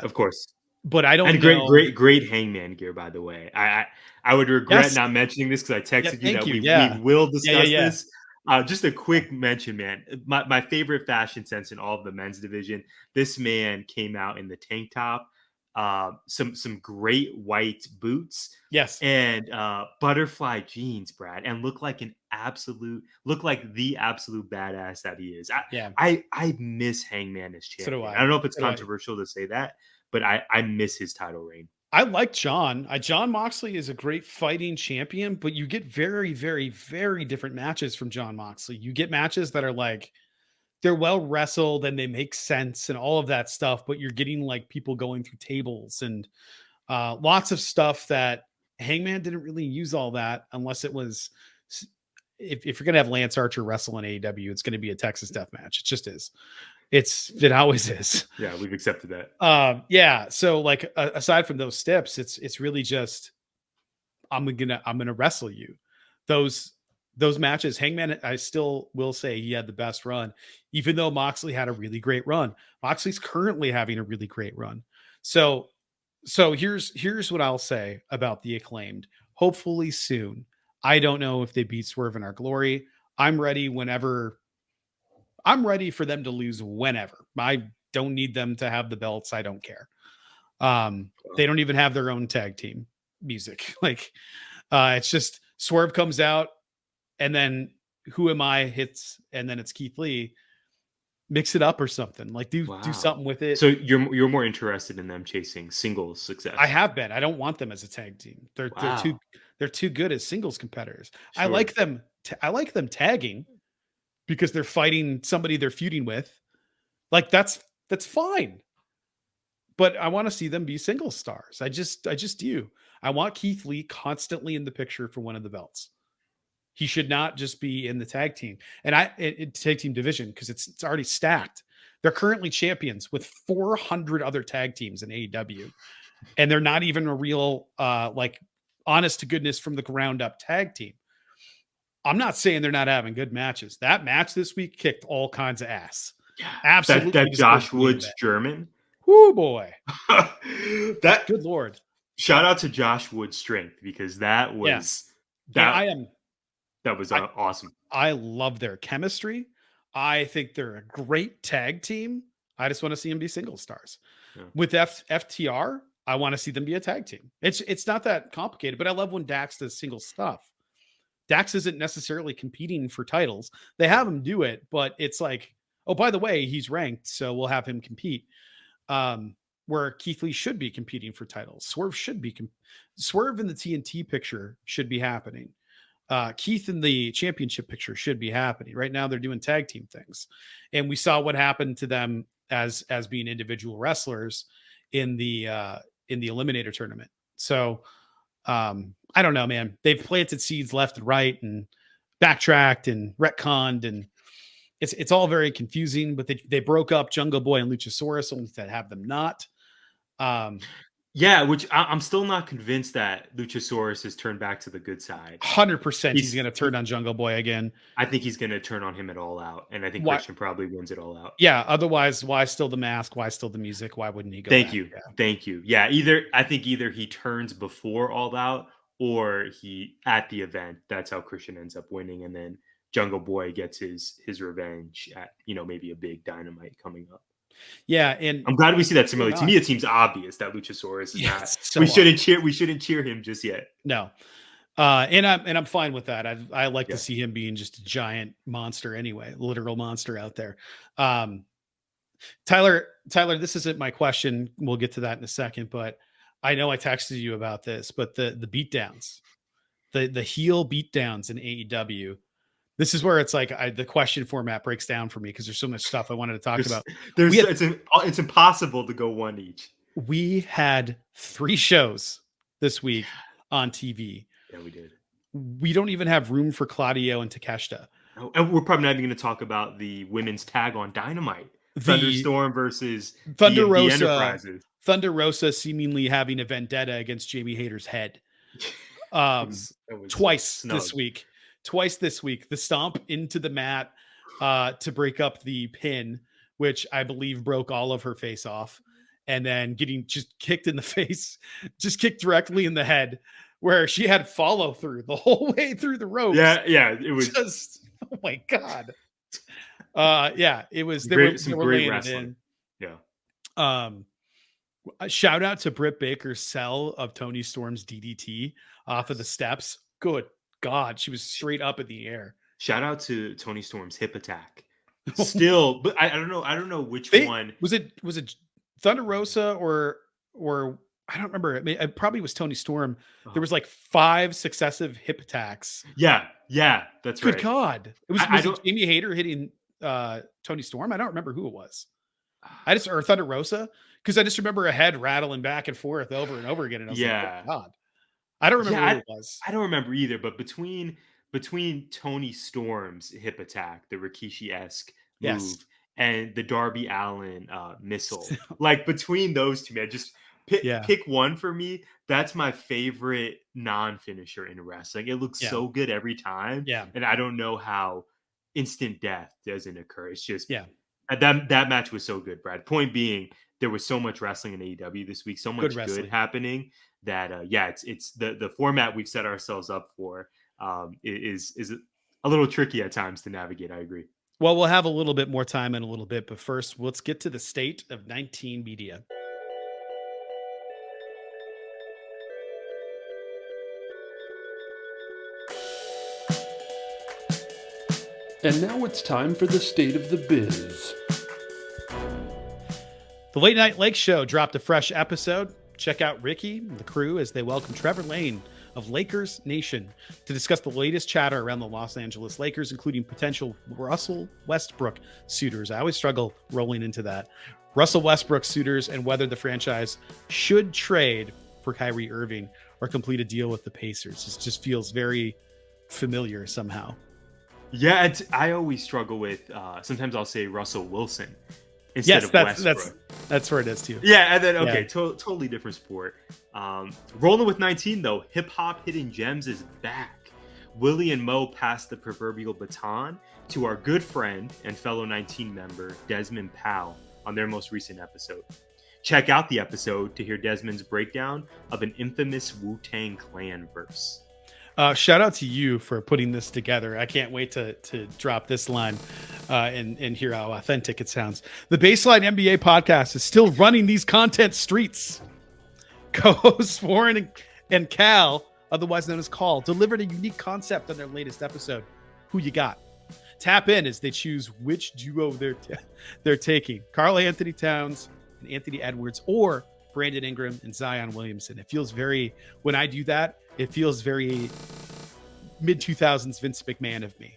of course. But I don't and know. Great Hangman gear, by the way. I would regret not mentioning this because I texted you that we will discuss this. Just a quick mention, man. My favorite fashion sense in all of the men's division. This man came out in the tank top, some great white boots, yes, and butterfly jeans, Brad, and look like the absolute badass that he is. I miss Hangman as champion. So do I. I don't know if it's controversial to say that, but I miss his title reign. I like John. John Moxley is a great fighting champion, but you get very, very, very different matches from John Moxley. You get matches that are like, they're well wrestled and they make sense and all of that stuff, but you're getting like people going through tables and lots of stuff that Hangman didn't really use all that unless it was, if you're going to have Lance Archer wrestle in AEW, it's going to be a Texas death match. It just is. It always is. Yeah, we've accepted that. Yeah. So like aside from those steps, it's really just I'm gonna wrestle you. Those matches, Hangman, I still will say he had the best run, even though Moxley had a really great run. Moxley's currently having a really great run. So here's what I'll say about the Acclaimed. Hopefully soon. I don't know if they beat Swerve in Our Glory. I'm ready whenever. I'm ready for them to lose whenever. I don't need them to have the belts. I don't care. They don't even have their own tag team music. Like it's just Swerve comes out and then Who Am I hits and then it's Keith Lee. Mix it up or something. Like do something with it. So you're more interested in them chasing singles success. I have been. I don't want them as a tag team. They're too good as singles competitors. Sure. I like them tagging because they're fighting somebody they're feuding with. Like that's fine. But I want to see them be single stars. I just do. I want Keith Lee constantly in the picture for one of the belts. He should not just be in the tag team and tag team division because it's already stacked. They're currently champions with 400 other tag teams in AEW, and they're not even a real like honest to goodness from the ground up tag team. I'm not saying they're not having good matches. That match this week kicked all kinds of ass. Yeah, absolutely. That Josh Woods German. Whoo boy. That good Lord. Shout out to Josh Woods' strength because that was that was awesome. I love their chemistry. I think they're a great tag team. I just want to see them be single stars. Yeah. With FTR, I want to see them be a tag team. It's not that complicated, but I love when Dax does single stuff. Dax isn't necessarily competing for titles. They have him do it, but it's like, oh, by the way, he's ranked, so we'll have him compete. Where Keith Lee should be competing for titles. Swerve should be Swerve in the TNT picture should be happening. Keith in the championship picture should be happening. Right now they're doing tag team things. And we saw what happened to them as being individual wrestlers in the eliminator tournament. So I don't know, man. They've planted seeds left and right and backtracked and retconned, and it's all very confusing. But they broke up Jungle Boy and Luchasaurus, only to have them not. Yeah, which I'm still not convinced that Luchasaurus has turned back to the good side. 100% he's going to turn on Jungle Boy again. I think he's going to turn on him at All Out, and I think Christian probably wins it All Out. Yeah, otherwise, why still the mask? Why still the music? Why wouldn't he go Thank you. Yeah, I think either he turns before All Out or he at the event. That's how Christian ends up winning, and then Jungle Boy gets his revenge at, maybe a big Dynamite coming up. Yeah, and I'm glad we see that similarly. To me, it seems obvious that Luchasaurus is not. So we shouldn't cheer him just yet. No. And I'm fine with that. I like to see him being just a giant monster anyway, literal monster out there. Tyler, this isn't my question. We'll get to that in a second, but I know I texted you about this, but the beatdowns, the heel beatdowns in AEW, this is where it's like the question format breaks down for me because there's so much stuff I wanted to talk about. It's impossible to go one each. We had 3 shows this week on TV. Yeah, we did. We don't even have room for Claudio and Takeshita. No, and we're probably not even going to talk about the women's tag on Dynamite. Thunderstorm versus Thunder the Rosa. Enterprises. Thunder Rosa seemingly having a vendetta against Jamie Hayter's head. Twice this week. The stomp into the mat to break up the pin, which I believe broke all of her face off. And then getting just kicked in the face, just kicked directly in the head, where she had follow through the whole way through the ropes. Yeah, it was just, oh my God. It was, they were great laying wrestling. it in. A shout out to Britt Baker's sell of Tony Storm's DDT off of the steps. Good God, she was straight up in the air. Shout out to Tony Storm's hip attack. Still, but I don't know which one. Was it Thunder Rosa or I don't remember. It probably was Tony Storm. There was like 5 successive hip attacks. Yeah, that's right. Good God. Was it Jamie Hayter hitting Tony Storm? I don't remember who it was. Or Thunder Rosa, because I just remember a head rattling back and forth over and over again. And I was like, oh God. I don't remember who it was. I don't remember either, but between Tony Storm's hip attack, the Rikishi-esque move, and the Darby Allin missile, like between those two, man, just pick one for me. That's my favorite non-finisher in wrestling. It looks so good every time. Yeah. And I don't know how instant death doesn't occur. It's just, that match was so good, Brad. Point being, there was so much wrestling in AEW this week, so much good happening that, it's the format we've set ourselves up for is a little tricky at times to navigate. I agree. Well, we'll have a little bit more time in a little bit, but first let's get to the state of 19 media. And now it's time for the state of the biz. The Late Night Lake Show dropped a fresh episode. Check out Ricky and the crew as they welcome Trevor Lane of Lakers Nation to discuss the latest chatter around the Los Angeles Lakers, including potential Russell Westbrook suitors. I always struggle rolling into that. Russell Westbrook suitors and whether the franchise should trade for Kyrie Irving or complete a deal with the Pacers. It just feels very familiar somehow. Yeah, I always struggle with, sometimes I'll say Russell Wilson instead of Westbrook. That's where it is too. Yeah, and then, totally different sport. Rolling with 19, though, Hip Hop Hidden Gems is back. Willie and Mo passed the proverbial baton to our good friend and fellow 19 member, Desmond Powell, on their most recent episode. Check out the episode to hear Desmond's breakdown of an infamous Wu-Tang Clan verse. Shout out to you for putting this together. I can't wait to drop this line and hear how authentic it sounds. The Baseline NBA podcast is still running these content streets. Co-hosts Warren and Cal, otherwise known as Call, delivered a unique concept on their latest episode. Who you got? Tap in as they choose which duo they're taking. Karl Anthony Towns and Anthony Edwards, or Brandon Ingram and Zion Williamson. It feels very, when I do that, it feels very mid-2000s Vince McMahon of me.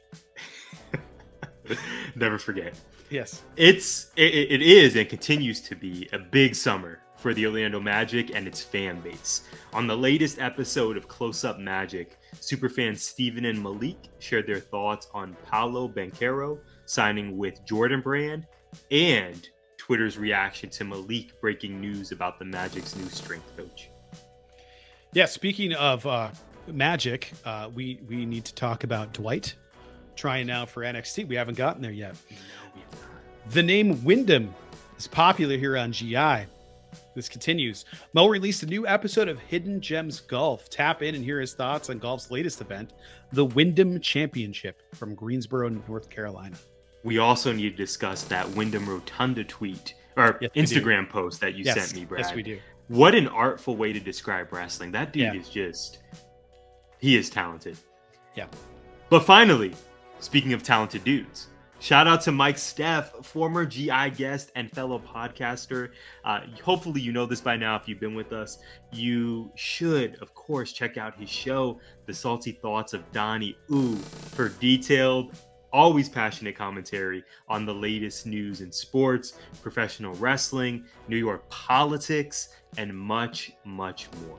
Never forget. Yes. It is and continues to be a big summer for the Orlando Magic and its fan base. On the latest episode of Close Up Magic, superfans Steven and Malik shared their thoughts on Paolo Banchero signing with Jordan Brand and Twitter's reaction to Malik breaking news about the Magic's new strength coach. Yeah, speaking of Magic, we need to talk about Dwight trying out for NXT. We haven't gotten there yet. No, we have not. The name Wyndham is popular here on GI. this continues. Mo released a new episode of Hidden Gems Golf. Tap in and hear his thoughts on golf's latest event, the Wyndham Championship from Greensboro, North Carolina. We also need to discuss that Wyndham Rotunda tweet or Instagram post that you sent me, Brad. Yes, we do. What an artful way to describe wrestling. That dude is just, he is talented. Yeah. But finally, speaking of talented dudes, shout out to Mike Steff, former GI guest and fellow podcaster. Hopefully you know this by now if you've been with us. You should, of course, check out his show, The Salty Thoughts of Donnie Ooh, for detailed, always passionate commentary on the latest news in sports, professional wrestling, New York politics, and much, much more.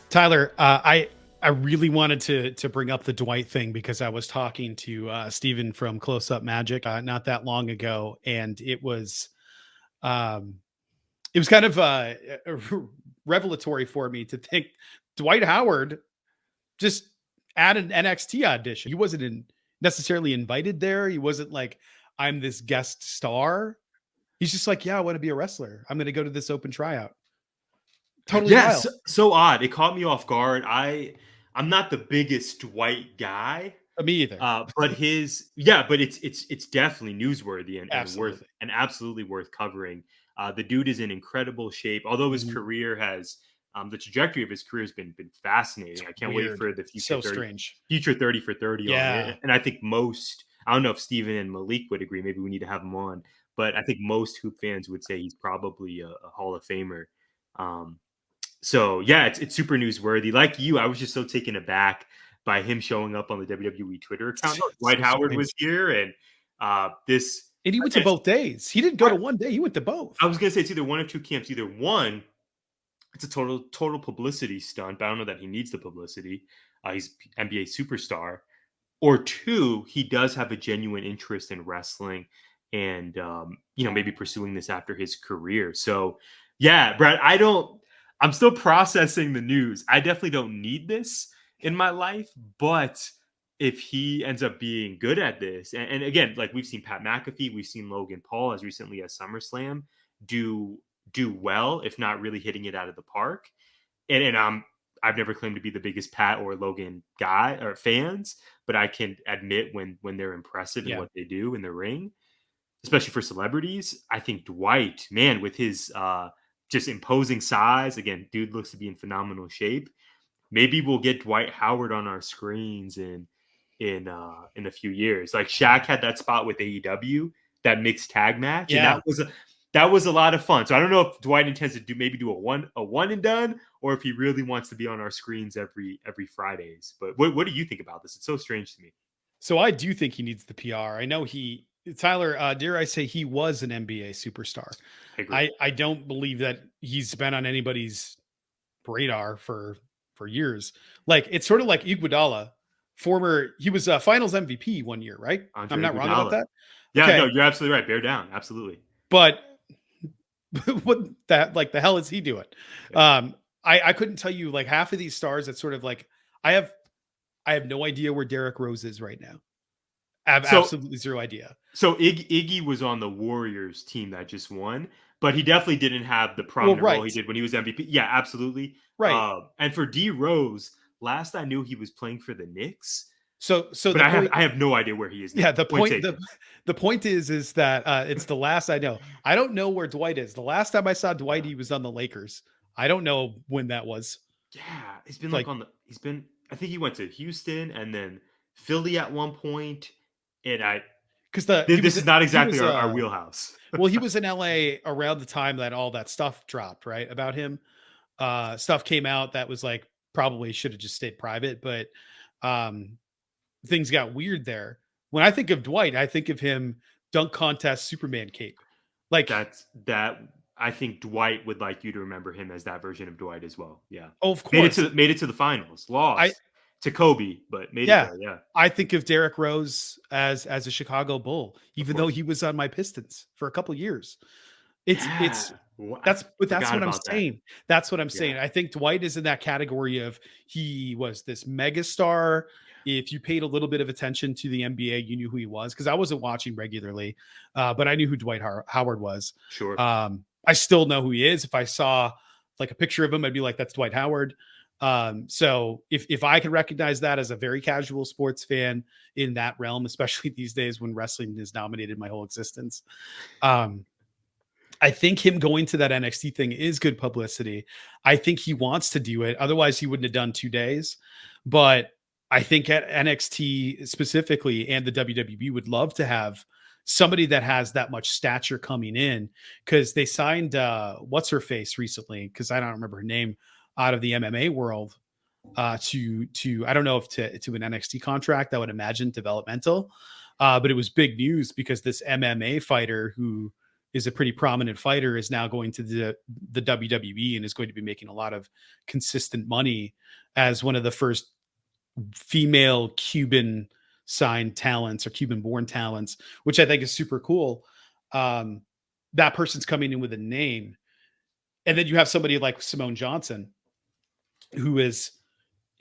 Tyler, I really wanted to bring up the Dwight thing because I was talking to Steven from Close Up Magic not that long ago, and it was kind of revelatory for me to think Dwight Howard just at an NXT audition. He wasn't necessarily invited there. He wasn't like, I'm this guest star. He's just like, yeah, I want to be a wrestler. I'm going to go to this open tryout. Totally wild. So odd. It caught me off guard. I'm not the biggest Dwight guy. Me either. But it's definitely newsworthy and absolutely worth covering. The dude is in incredible shape. Although his career has the trajectory of his career has been fascinating. I can't wait for the future. Future 30 for 30 on it. And I think I don't know if Steven and Malik would agree. Maybe we need to have him on. But I think most Hoop fans would say he's probably a Hall of Famer. So yeah, it's super newsworthy. Like you, I was just so taken aback by him showing up on the WWE Twitter account. Dwight Howard was here, and and he went to both days. He didn't go to one day; he went to both. I was gonna say it's either one of two camps. Either one, it's a total publicity stunt. But I don't know that he needs the publicity. He's NBA superstar. Or two, he does have a genuine interest in wrestling, and maybe pursuing this after his career. So yeah, Brad, I'm still processing the news. I definitely don't need this in my life, but if he ends up being good at this, and again, like we've seen Pat McAfee, we've seen Logan Paul as recently as SummerSlam do well, if not really hitting it out of the park. And I've never claimed to be the biggest Pat or Logan guy or fans, but I can admit when they're impressive in what they do in the ring, especially for celebrities. I think Dwight, man, with his just imposing size, again, dude looks to be in phenomenal shape. Maybe we'll get Dwight Howard on our screens in a few years. Like Shaq had that spot with AEW, that mixed tag match, and that was a lot of fun. So I don't know if Dwight intends to do a one and done, or if he really wants to be on our screens every Fridays. But what do you think about this? It's so strange to me. So I do think he needs the PR. I know Tyler, dare I say, he was an NBA superstar. I don't believe that he's been on anybody's radar for years. Like, it's sort of like Iguodala, he was a finals MVP one year, right? I'm not wrong about that. Yeah, okay. No, you're absolutely right. Bear down. Absolutely. But what the hell is he doing? Yeah. I couldn't tell you, like, half of these stars that sort of like, I have no idea where Derrick Rose is right now. I have absolutely zero idea. So Iggy was on the Warriors team that just won, but he definitely didn't have the prominent role he did when he was MVP. Yeah, absolutely. Right. And for D Rose, last I knew he was playing for the Knicks. But I have no idea where he is now. Yeah, the point is that it's the last I know. I don't know where Dwight is. The last time I saw Dwight, he was on the Lakers. I don't know when that was. Yeah, he's been I think he went to Houston and then Philly at one point. And this is not exactly our wheelhouse. Well, he was in LA around the time that all that stuff dropped, right? About him. Stuff came out that was like, probably should have just stayed private, but things got weird there. When I think of Dwight, I think of him dunk contest Superman cape. Like I think Dwight would like you to remember him as that version of Dwight as well. Yeah. Oh, of course. Made it to the finals. Lost to Kobe, but made it there. Yeah. I think of Derrick Rose as a Chicago Bull, even though he was on my Pistons for a couple of years. That's what I'm saying. That's what I'm saying. I think Dwight is in that category of, he was this megastar. If you paid a little bit of attention to the NBA, you knew who he was, because I wasn't watching regularly, but I knew who Dwight Howard was. Sure. I still know who he is. If I saw like a picture of him, I'd be like, that's Dwight Howard. So if I can recognize that as a very casual sports fan in that realm, especially these days when wrestling has dominated my whole existence, I think him going to that NXT thing is good publicity. I think he wants to do it. Otherwise, he wouldn't have done 2 days. But I think at NXT specifically and the WWE would love to have somebody that has that much stature coming in, because they signed what's her face recently, because I don't remember her name, out of the MMA world to I don't know if to an NXT contract. I would imagine developmental, but it was big news because this MMA fighter who is a pretty prominent fighter is now going to the WWE and is going to be making a lot of consistent money as one of the first female Cuban signed talents or Cuban born talents, which I think is super cool. That person's coming in with a name. And then you have somebody like Simone Johnson, who has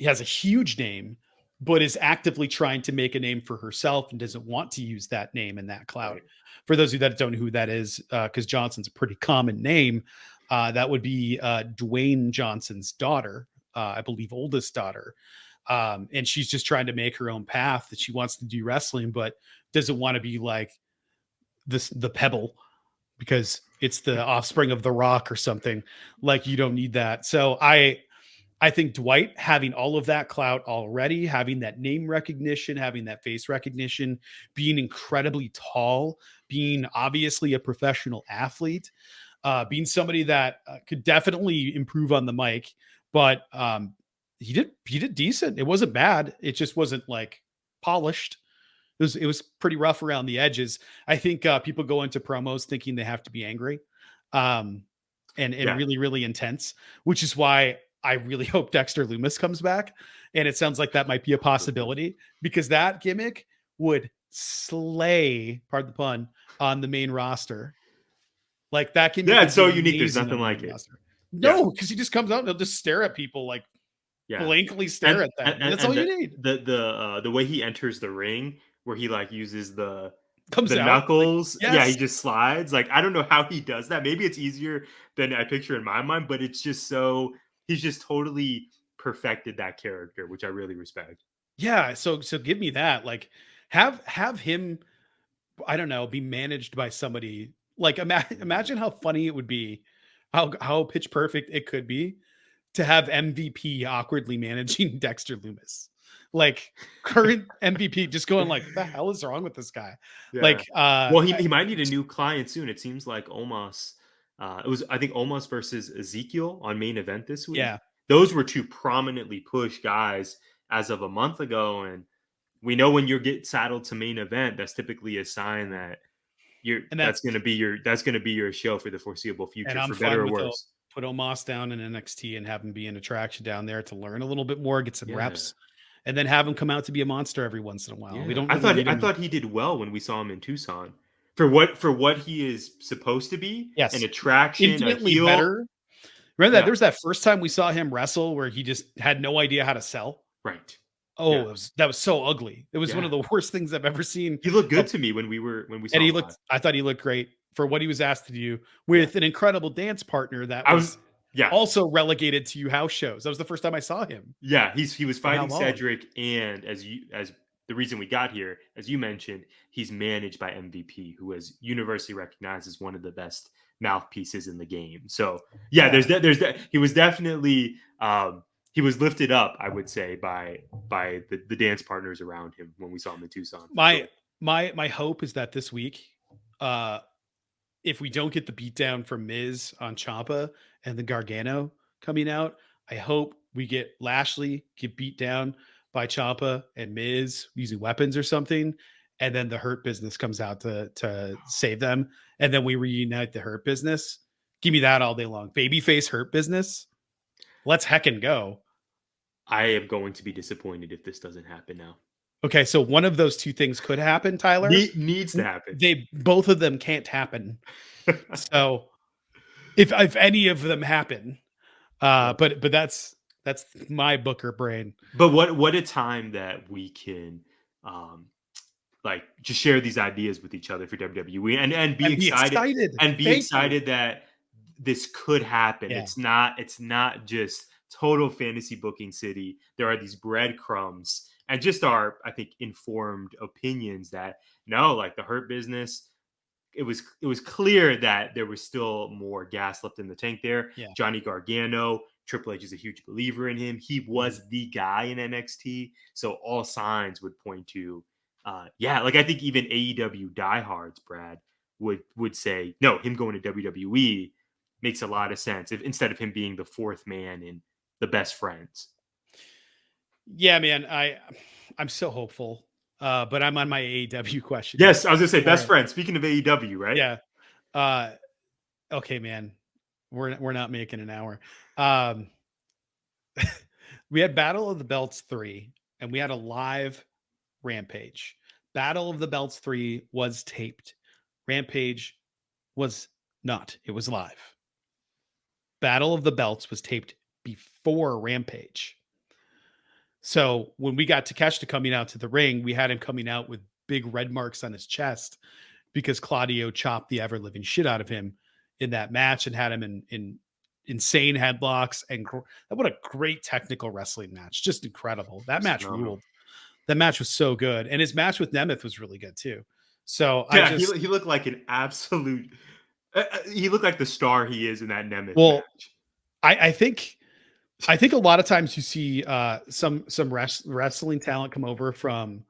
a huge name, but is actively trying to make a name for herself and doesn't want to use that name and that clout. Right. For those of you that don't know who that is, because Johnson's a pretty common name, that would be Dwayne Johnson's daughter, I believe oldest daughter. And she's just trying to make her own path, that she wants to do wrestling, but doesn't want to be like the Pebble because it's the offspring of the Rock or something. Like, you don't need that. So I think Dwight having all of that clout already, having that name recognition, having that face recognition, being incredibly tall, being obviously a professional athlete, being somebody that could definitely improve on the mic, but he did decent. It wasn't bad. It just wasn't like polished. It was pretty rough around the edges. I think people go into promos thinking they have to be angry, and really, really intense, which is why I really hope Dexter Lumis comes back. And it sounds like that might be a possibility, because that gimmick would slay, pardon the pun, on the main roster. Like that gimmick. Yeah, it's so unique. There's nothing like it. Roster. No, because he just comes out and he'll just stare at people, like blankly stare at them. And that's all you need. The way he enters the ring, where he like uses the out, knuckles. Like, yes. Yeah, he just slides. Like, I don't know how he does that. Maybe it's easier than I picture in my mind, but it's just so, he's just totally perfected that character, which I really respect. Yeah. So give me that. Like, have him, I don't know, be managed by somebody. Like, imagine how funny it would be, how pitch perfect it could be to have MVP awkwardly managing Dexter Lumis. Like, current MVP just going like, the hell is wrong with this guy? Yeah. Like, well, he might need a new client soon. It seems like Omos. It was, I think, Omos versus Ezekiel on main event this week. Yeah, those were two prominently pushed guys as of a month ago, and we know when you get saddled to main event, that's typically a sign that that's going to be your show for the foreseeable future, for better or worse. Put Omos down in NXT and have him be an attraction down there to learn a little bit more, get some reps. And then have him come out to be a monster every once in a while. We don't. Really I thought he did well when we saw him in Tucson for what he is supposed to be. Yes, an attraction, infinitely better. Remember that there was that first time we saw him wrestle where he just had no idea how to sell. Right. Oh, that was so ugly. It was one of the worst things I've ever seen. He looked good to me when we saw him. I thought he looked great for what he was asked to do with an incredible dance partner that was also relegated to house shows. That was the first time I saw him. Yeah, he was fighting Cedric, and as the reason we got here, as you mentioned, he's managed by MVP, who is universally recognized as one of the best mouthpieces in the game. So there's that. He was definitely he was lifted up, I would say, by the dance partners around him when we saw him in Tucson. My hope is that this week, if we don't get the beatdown from Miz on Ciampa and the Gargano coming out, I hope we get Lashley get beat down by Ciampa and Miz using weapons or something, and then the Hurt Business comes out to save them, and then we reunite the Hurt Business. Give me that all day long. Babyface Hurt Business. Let's heckin' go. I am going to be disappointed if this doesn't happen now. Okay, so one of those two things could happen, Tyler. Needs to happen. Both of them can't happen. So if any of them happen, but that's my Booker brain. But what a time that we can like just share these ideas with each other for WWE and be excited and be excited that this could happen. Yeah. It's not just total fantasy booking city. There are these breadcrumbs and just our, I think, informed opinions that no, like the Hurt Business, it was clear that there was still more gas left in the tank there. Yeah. Johnny Gargano, Triple H is a huge believer in him. He was the guy in NXT, so all signs would point to, like I think even AEW diehards, Brad, would say no. Him going to WWE makes a lot of sense if instead of him being the fourth man in the Best Friends. Yeah, man, I'm so hopeful. But I'm on my AEW question. Yes, I was gonna say Best Friends. Speaking of AEW, right? Yeah. Okay, man. We're not making an hour. We had Battle of the Belts 3, and we had a live Rampage. Battle of the Belts 3 was taped. Rampage was not. It was live. Battle of the Belts was taped before Rampage. So when we got Takeshita coming out to the ring, we had him coming out with big red marks on his chest because Claudio chopped the ever living shit out of him in that match and had him in insane headlocks. And what a great technical wrestling match. Just incredible. That match ruled. That match was so good. And his match with Nemeth was really good too. So yeah, he looked like an absolute, he looked like the star he is in that Nemeth match. I think a lot of times you see some wrestling talent come over from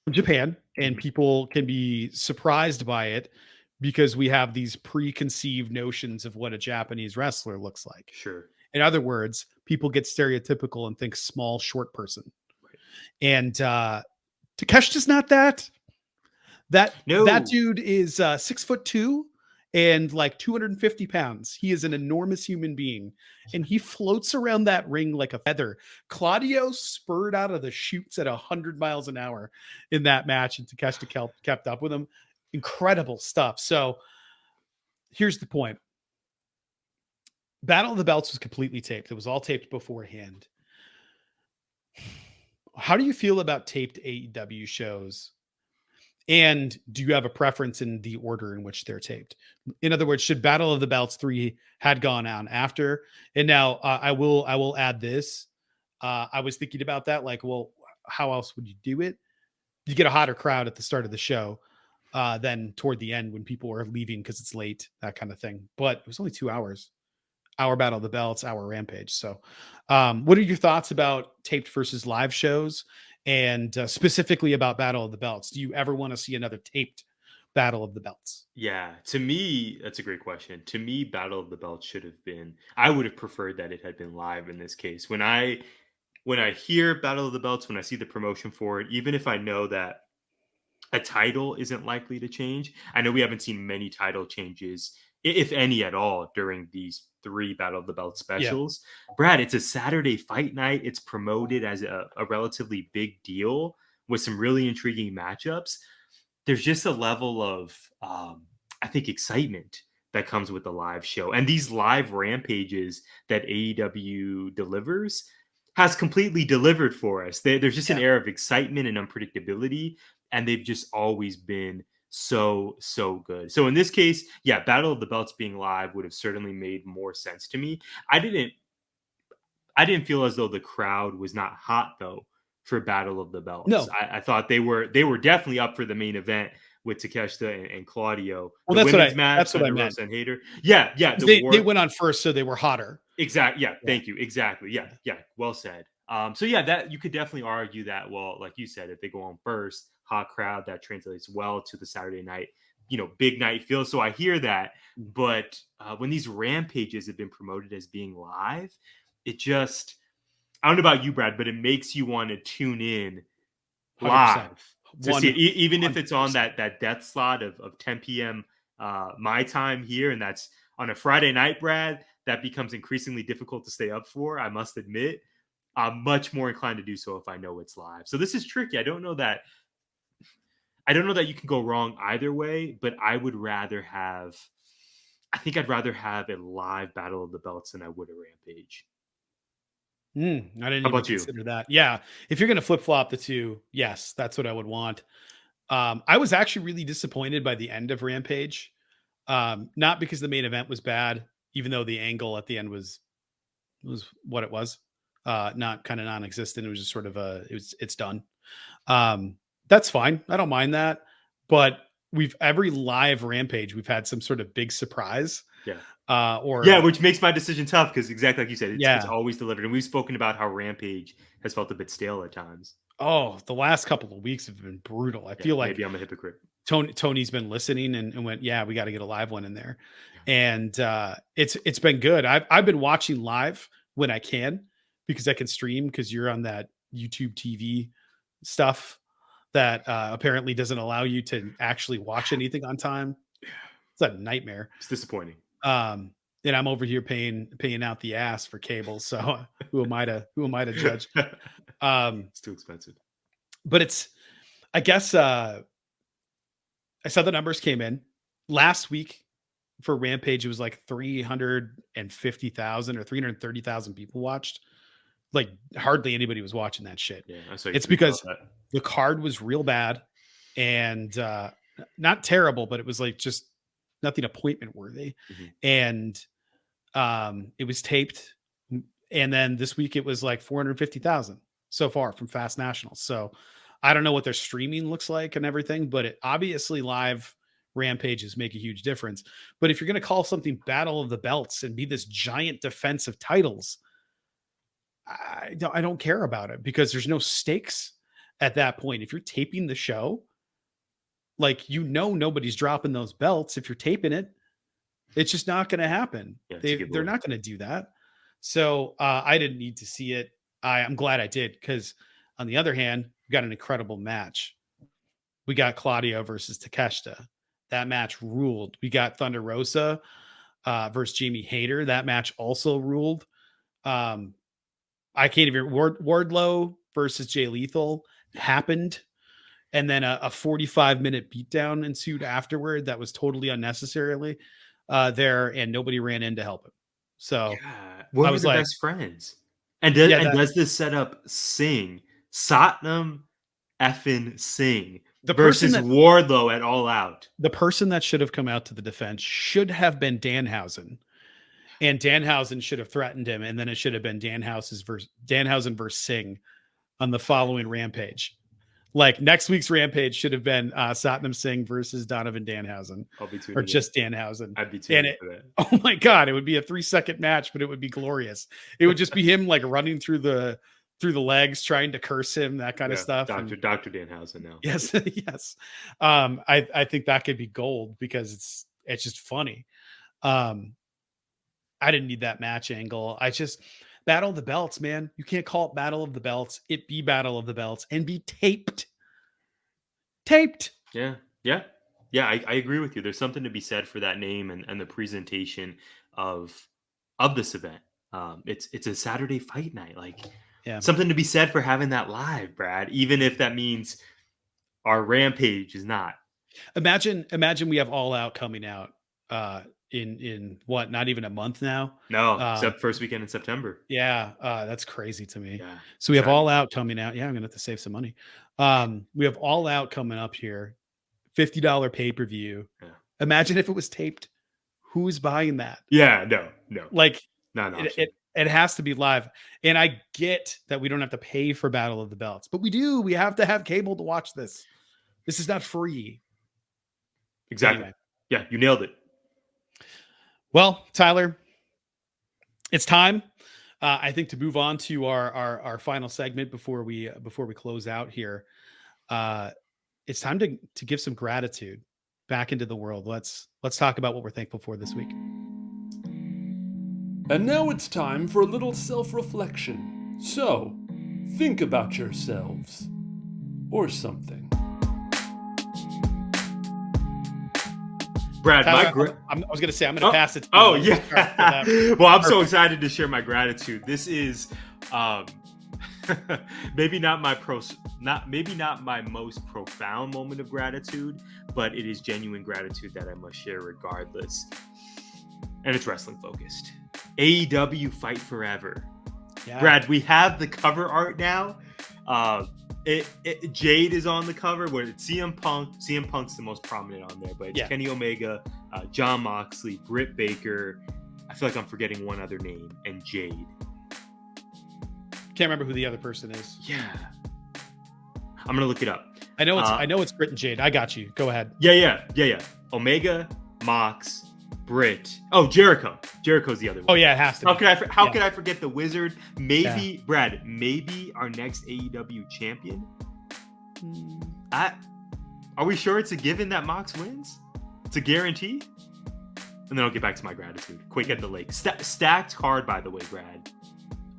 Japan, and people can be surprised by it because we have these preconceived notions of what a Japanese wrestler looks like. Sure. In other words, people get stereotypical and think small, short person. Right. And Takeshita's not that. That dude is 6'2" and like 250 pounds. He is an enormous human being, and he floats around that ring like a feather. Claudio spurred out of the chutes at 100 miles an hour in that match, and Takeshita kept up with him. Incredible stuff. So here's the point. Battle of the Belts was completely taped. It was all taped beforehand. How do you feel about taped AEW shows? And do you have a preference in the order in which they're taped? In other words, should Battle of the Belts 3 had gone on after? And now I will add this. I was thinking about that. Like, well, how else would you do it? You get a hotter crowd at the start of the show than toward the end when people are leaving because it's late, that kind of thing. But it was only 2 hours. Hour Battle of the Belts, hour Rampage. So what are your thoughts about taped versus live shows? And specifically about Battle of the Belts, do you ever want to see another taped Battle of the Belts? Yeah, to me, that's a great question. To me, Battle of the Belts should have been, I would have preferred that it had been live in this case. When I hear Battle of the Belts, when I see the promotion for it, even if I know that a title isn't likely to change, I know we haven't seen many title changes, if any at all, during these 3 Battle of the Belt specials. Yeah. Brad, it's a Saturday fight night. It's promoted as a relatively big deal with some really intriguing matchups. There's just a level of, I think, excitement that comes with the live show. And these live rampages that AEW delivers has completely delivered for us. There's just an air of excitement and unpredictability, and they've just always been so good. So in this case, yeah, Battle of the Belts being live would have certainly made more sense to me. I didn't feel as though the crowd was not hot though for Battle of the Belts. No, I thought they were definitely up for the main event with Takeshita and Claudio. Well, that's what I meant. And Hater. Yeah. They went on first, so they were hotter. Exactly. Yeah. Thank you. Exactly. Yeah. Well said. So yeah, that you could definitely argue that. Well, like you said, if they go on first, hot crowd, that translates well to the Saturday night, big night feel. So I hear that, but when these rampages have been promoted as being live, it just, I don't know about you, Brad, but it makes you want to tune in live 100%. To see it, even if it's on that death slot of 10 p.m. My time here, and that's on a Friday night, Brad. That becomes increasingly difficult to stay up for, I must admit. I'm much more inclined to do so if I know it's live. So this is tricky. I don't know that you can go wrong either way, but I'd rather have a live Battle of the Belts than I would a Rampage. I didn't even consider that. Yeah. If you're going to flip flop the two, yes, that's what I would want. I was actually really disappointed by the end of Rampage. Not because the main event was bad, even though the angle at the end was what it was. Not kind of non-existent. It was just sort of it's done. That's fine. I don't mind that. But every live Rampage, we've had some sort of big surprise. Yeah. Or which makes my decision tough because exactly like you said, it's always delivered. And we've spoken about how Rampage has felt a bit stale at times. Oh, the last couple of weeks have been brutal. I feel like maybe I'm a hypocrite. Tony's been listening and went, yeah, we got to get a live one in there. And it's been good. I've been watching live when I can because I can stream because you're on that YouTube TV stuff that apparently doesn't allow you to actually watch anything on time. It's a nightmare. It's disappointing. And I'm over here paying out the ass for cable. So who am I to judge? It's too expensive. But I guess I saw the numbers came in last week for Rampage. It was like 350,000 or 330,000 people watched. Like hardly anybody was watching that shit. Yeah, I saw it's because the card was real bad and not terrible, but it was like just nothing appointment worthy. And it was taped. And then this week it was like 450,000 so far from Fast Nationals. So I don't know what their streaming looks like and everything, but obviously live Rampages make a huge difference. But if you're going to call something Battle of the Belts and be this giant defense of titles, I don't care about it because there's no stakes at that point. If you're taping the show, like, nobody's dropping those belts. If you're taping it, it's just not going to happen. They're not going to do that. So I didn't need to see it. I'm glad I did because on the other hand, we got an incredible match. We got Claudio versus Takeshita. That match ruled. We got Thunder Rosa versus Jamie Hayter. That match also ruled. I can't even. Wardlow versus Jay Lethal happened. And then a 45-minute beatdown ensued afterward that was totally unnecessarily there, and nobody ran in to help him. So I was like, best friends. And does this setup Singh, Satnam effing Singh versus Wardlow at All Out? The person that should have come out to the defense should have been Danhausen. And Danhausen should have threatened him, and then it should have been Danhausen versus Singh on the following Rampage. Like next week's Rampage should have been Satnam Singh versus Donovan Danhausen, or just Danhausen. I'd be tuning for that. Oh my god, it would be a 3-second match, but it would be glorious. It would just be him like running through the legs, trying to curse him, that kind of stuff. Dr. Danhausen now. Yes, yes. I think that could be gold because it's just funny. I didn't need that match angle. Battle of the Belts, man. You can't call it Battle of the Belts. It be Battle of the Belts and be taped. Yeah. I agree with you. There's something to be said for that name and the presentation of this event. It's a Saturday fight night. Like, something to be said for having that live, Brad. Even if that means our Rampage is not. Imagine we have All Out coming out. In what, not even a month now? No, except first weekend in September. Yeah, that's crazy to me. Yeah, so we have All Out coming out. Yeah, I'm gonna have to save some money. We have All Out coming up here, $50 pay-per-view. Yeah. Imagine if it was taped. Who's buying that? Yeah, no. Like, not an it has to be live. And I get that we don't have to pay for Battle of the Belts, but we do. We have to have cable to watch this. This is not free. Exactly. Anyway. Yeah, you nailed it. Well, Tyler, it's time, I think, to move on to our final segment before we close out here. It's time to give some gratitude back into the world. Let's talk about what we're thankful for this week. And now it's time for a little self-reflection. So, think about yourselves or something. Brad, Tyler, I was going to say, I'm going to pass it to you. Oh, yeah. Well, I'm so excited to share my gratitude. This is maybe not my most profound moment of gratitude, but it is genuine gratitude that I must share regardless. And it's wrestling focused. AEW Fight Forever. Yeah. Brad, we have the cover art now. Jade is on the cover where it's CM Punk. CM Punk's the most prominent on there, but it's Kenny Omega, Jon Moxley, Britt Baker. I feel like I'm forgetting one other name, and Jade. Can't remember who the other person is. Yeah, I'm gonna look it up. I know it's Britt and Jade. I got you. Go ahead. Yeah. Omega, Mox, Britt. Oh, Jericho. Jericho's the other one. Oh yeah, it has to be. How could I forget the Wizard? Maybe Brad. Maybe our next AEW champion. Are we sure it's a given that Mox wins? It's a guarantee. And then I'll get back to my gratitude. Quake at the Lake. Stacked card, by the way, Brad.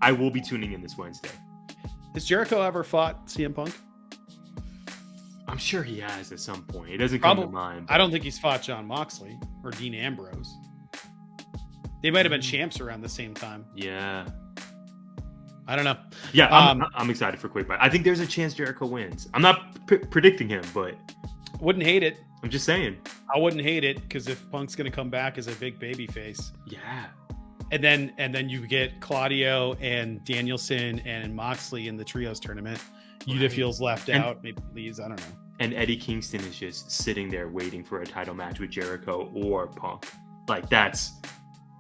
I will be tuning in this Wednesday. Has Jericho ever fought CM Punk? I'm sure he has at some point. It doesn't come to mind. But I don't think he's fought Jon Moxley or Dean Ambrose. They might have been champs around the same time. Yeah. I don't know. Yeah, I'm excited for Quake. I think there's a chance Jericho wins. I'm not predicting him, but wouldn't hate it. I'm just saying. I wouldn't hate it because if Punk's going to come back as a big baby face. Yeah. And then you get Claudio and Danielson and Moxley in the trios tournament. Yuta feels left out, maybe leaves. I don't know. And Eddie Kingston is just sitting there waiting for a title match with Jericho or Punk. Like that's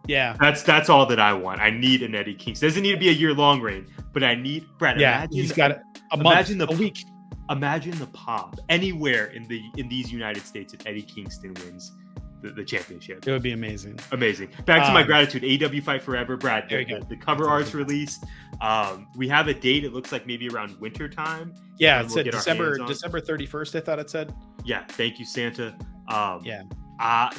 all that I want. I need an Eddie Kingston. It doesn't need to be a year-long reign, but I need Brad. Yeah, he's got a week. Imagine the pop anywhere in these United States if Eddie Kingston wins the championship. It would be amazing. Amazing. Back to my gratitude. AEW Fight Forever, Brad. The cover art's released. We have a date. It looks like maybe around winter time. Yeah, it said December 31st. I thought it said. Yeah. Thank you, Santa.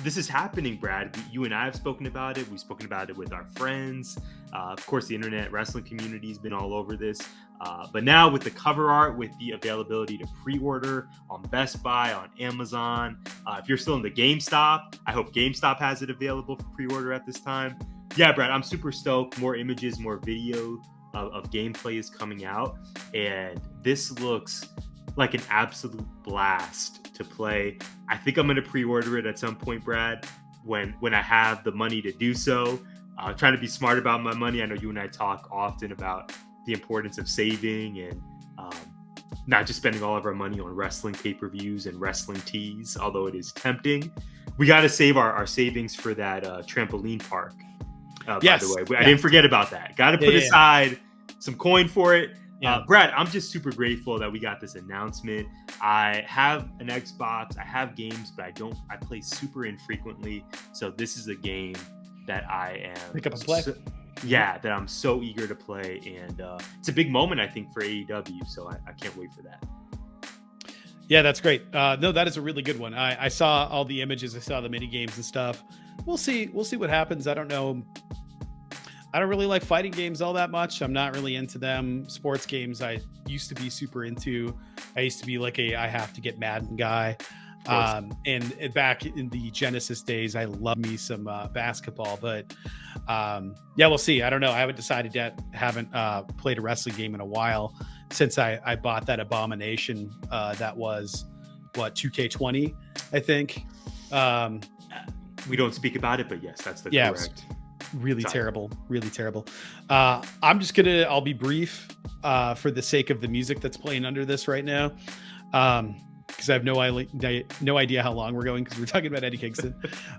This is happening, Brad. You and I have spoken about it. We've spoken about it with our friends. Of course, the internet wrestling community has been all over this. But now with the cover art, with the availability to pre-order on Best Buy, on Amazon, if you're still in the GameStop, I hope GameStop has it available for pre-order at this time. Yeah, Brad, I'm super stoked. More images, more video of gameplay is coming out. And this looks like an absolute blast to play. I think I'm going to pre-order it at some point, Brad, when I have the money to do so. Trying to be smart about my money. I know you and I talk often about the importance of saving and not just spending all of our money on wrestling pay-per-views and wrestling tees, although it is tempting. We got to save our savings for that trampoline park, yes. By the way. I didn't forget about that. Got to put aside some coin for it. Yeah. Brad, I'm just super grateful that we got this announcement. I have an Xbox, I have games, but I play super infrequently. So this is a game that I am pick up and play. That I'm so eager to play, and it's a big moment I think for AEW. So I can't wait for that. Yeah, that's great. No, that is a really good one. I saw all the images, I saw the mini games and stuff. We'll see what happens. I don't know. I don't really like fighting games all that much. I'm not really into them. Sports games I used to be super into. I used to be like I have to get Madden guy. And back in the Genesis days, I love me some basketball, but we'll see. I don't know. I haven't decided yet. Haven't played a wrestling game in a while since I bought that abomination. That was 2K20, I think. We don't speak about it, but yes, that's the correct. Really terrible. I'll be brief for the sake of the music that's playing under this right now. Because I have no idea how long we're going because we're talking about Eddie Kingston.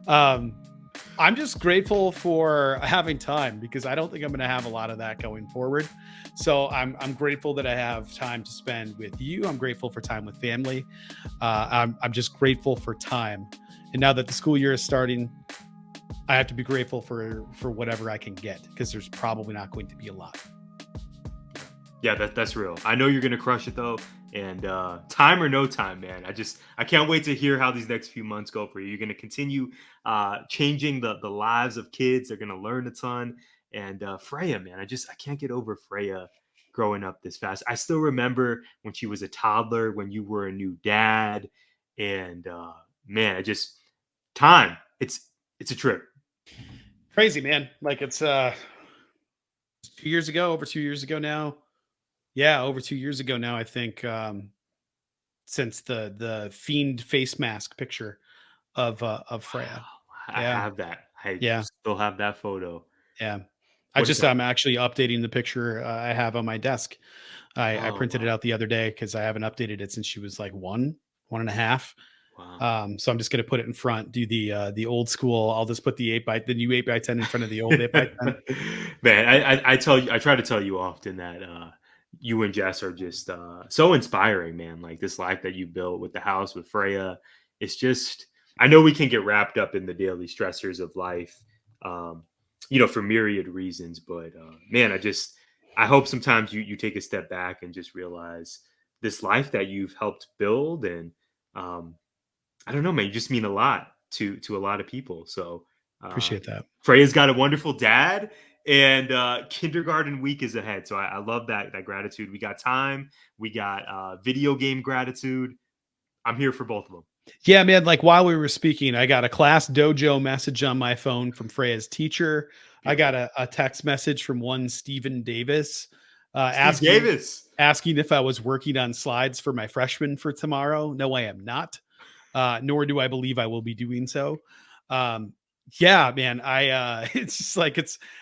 I'm just grateful for having time because I don't think I'm going to have a lot of that going forward. So I'm grateful that I have time to spend with you. I'm grateful for time with family. I'm just grateful for time. And now that the school year is starting, I have to be grateful for whatever I can get because there's probably not going to be a lot. Yeah, that's real. I know you're going to crush it though. And time or no time, man. I can't wait to hear how these next few months go for you. You're going to continue changing the lives of kids. They're going to learn a ton. And Freya, man, I can't get over Freya growing up this fast. I still remember when she was a toddler, when you were a new dad. And man, time. It's a trip. Crazy, man. Like it's 2 years ago, over 2 years ago now. Yeah, over 2 years ago now, I think, since the Fiend face mask picture of Freya. I have that. I still have that photo. Yeah. What is that? I'm actually updating the picture I have on my desk. I Oh, printed it wow. out the other day because I haven't updated it since she was like 1.5. Wow. So I'm just gonna put it in front, do the old school. I'll just put the new 8x10 in front of the old 8x10. Man, I tell you, I try to tell you often that you and Jess are just so inspiring, man. Like this life that you built with the house with Freya, it's just. I know we can get wrapped up in the daily stressors of life, um, for myriad reasons. But man, I hope sometimes you take a step back and just realize this life that you've helped build, and um, I don't know, man, you just mean a lot to a lot of people. So uh, Appreciate that. Freya's got a wonderful dad, and kindergarten week is ahead. So I love that gratitude. We got time. We got video game gratitude. I'm here for both of them. Yeah, man. Like while we were speaking, I got a class dojo message on my phone from Freya's teacher. I got Beautiful. a text message from one Stephen Davis Steve Davis. asking if I was working on slides for my freshman for tomorrow. No, I am not. Nor do I believe I will be doing so. Um, yeah, man. It's just like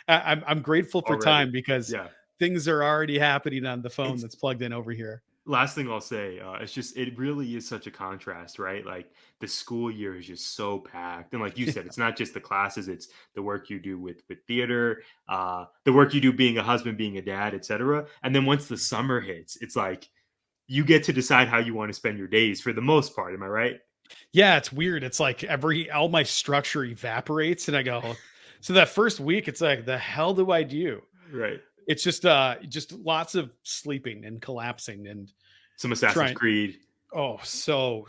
I'm grateful for Already. time because Yeah. things are already happening on the phone It's that's plugged in over here. last thing I'll say, it's just it really is such a contrast, right? Like the school year is just so packed, and like you said, it's not just the classes; it's the work you do with theater, the work you do being a husband, being a dad, etc. And then once the summer hits, it's like you get to decide how you want to spend your days for the most part. Am I right? Yeah, it's weird. It's like all my structure evaporates, and I go. So that first week, it's like, the hell do I do? Right. It's just lots of sleeping and collapsing and Some Assassin's trying. Creed. Oh, so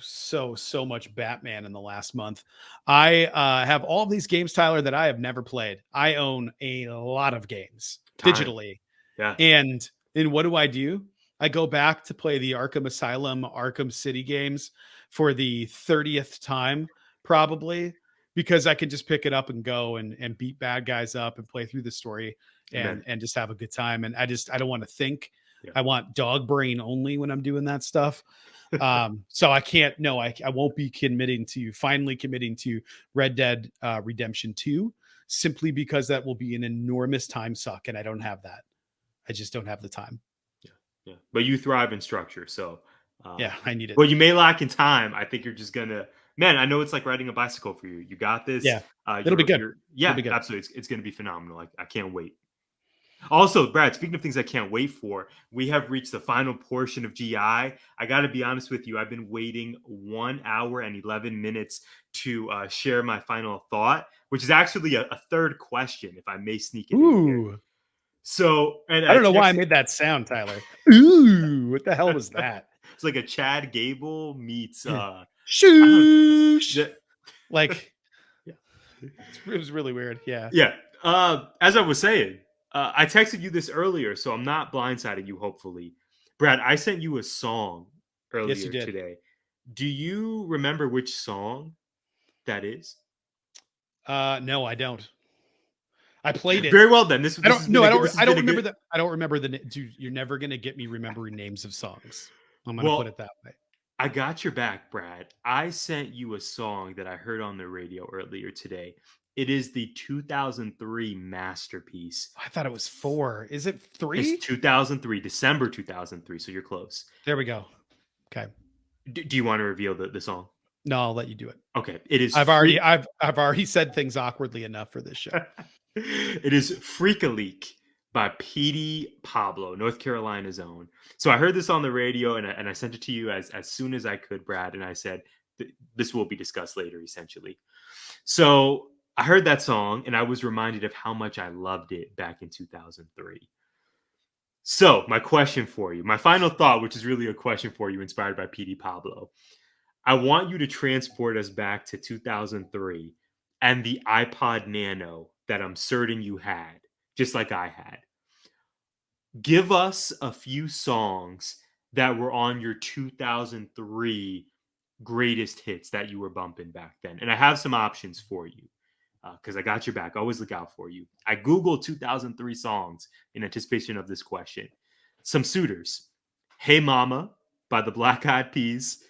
much Batman in the last month. I have all these games, Tyler, that I have never played. I own a lot of games Time. digitally. Yeah. And what do? I go back to play the Arkham Asylum, Arkham City games for the 30th time, probably, because I can just pick it up and go and beat bad guys up and play through the story Amen. and just have a good time. And I don't want to think. Yeah. I want dog brain only when I'm doing that stuff. So I can't, no, I won't be finally committing to Red Dead Redemption 2, simply because that will be an enormous time suck. And I don't have that. I just don't have the time. Yeah. Yeah. But you thrive in structure, so Yeah, I need it. well, you may lack in time. I think you're just gonna, man. I know it's like riding a bicycle for you. You got this. Yeah, it'll be good. Yeah, It'll be good. absolutely. It's gonna be phenomenal. I can't wait. Also, Brad, speaking of things I can't wait for, we have reached the final portion of GI. I got to be honest with you. I've been waiting 1 hour and 11 minutes to share my final thought, which is actually a third question, if I may sneak it in here. Ooh, So, and I don't know why I texted- made that sound, Tyler. Ooh, what the hell was that? It's like a Chad Gable meets Shoosh. Like, Yeah. it was really weird. Yeah. Yeah. As I was saying, I texted you this earlier, so I'm not blindsiding you, hopefully. Brad, I sent you a song earlier Yes, you did. today. Do you remember which song that is? No, I don't. I played it. Very well then. This I don't. has No, been I a don't. good- this has I don't been a remember good- that. I don't remember the. Dude, you're never gonna get me remembering names of songs. I'm gonna put it that way. I got your back, Brad. I sent you a song that I heard on the radio earlier today. It is the 2003 masterpiece. I thought it was 4. Is it 3? It's 2003, December 2003. So you're close. There we go. Okay. Do you want to reveal the song? No, I'll let you do it. Okay. It is. I've already said things awkwardly enough for this show. It is Freak a Leak by Petey Pablo, North Carolina's own. So I heard this on the radio and I sent it to you as soon as I could, Brad. And I said, this will be discussed later, essentially. So I heard that song and I was reminded of how much I loved it back in 2003. So my question for you, my final thought, which is really a question for you, inspired by Petey Pablo. I want you to transport us back to 2003 and the iPod Nano that I'm certain you had, just like I had. Give us a few songs that were on your 2003 greatest hits that you were bumping back then. And I have some options for you because I got your back. I always look out for you. I Googled 2003 songs in anticipation of this question. Some suitors. Hey Mama by the Black Eyed Peas.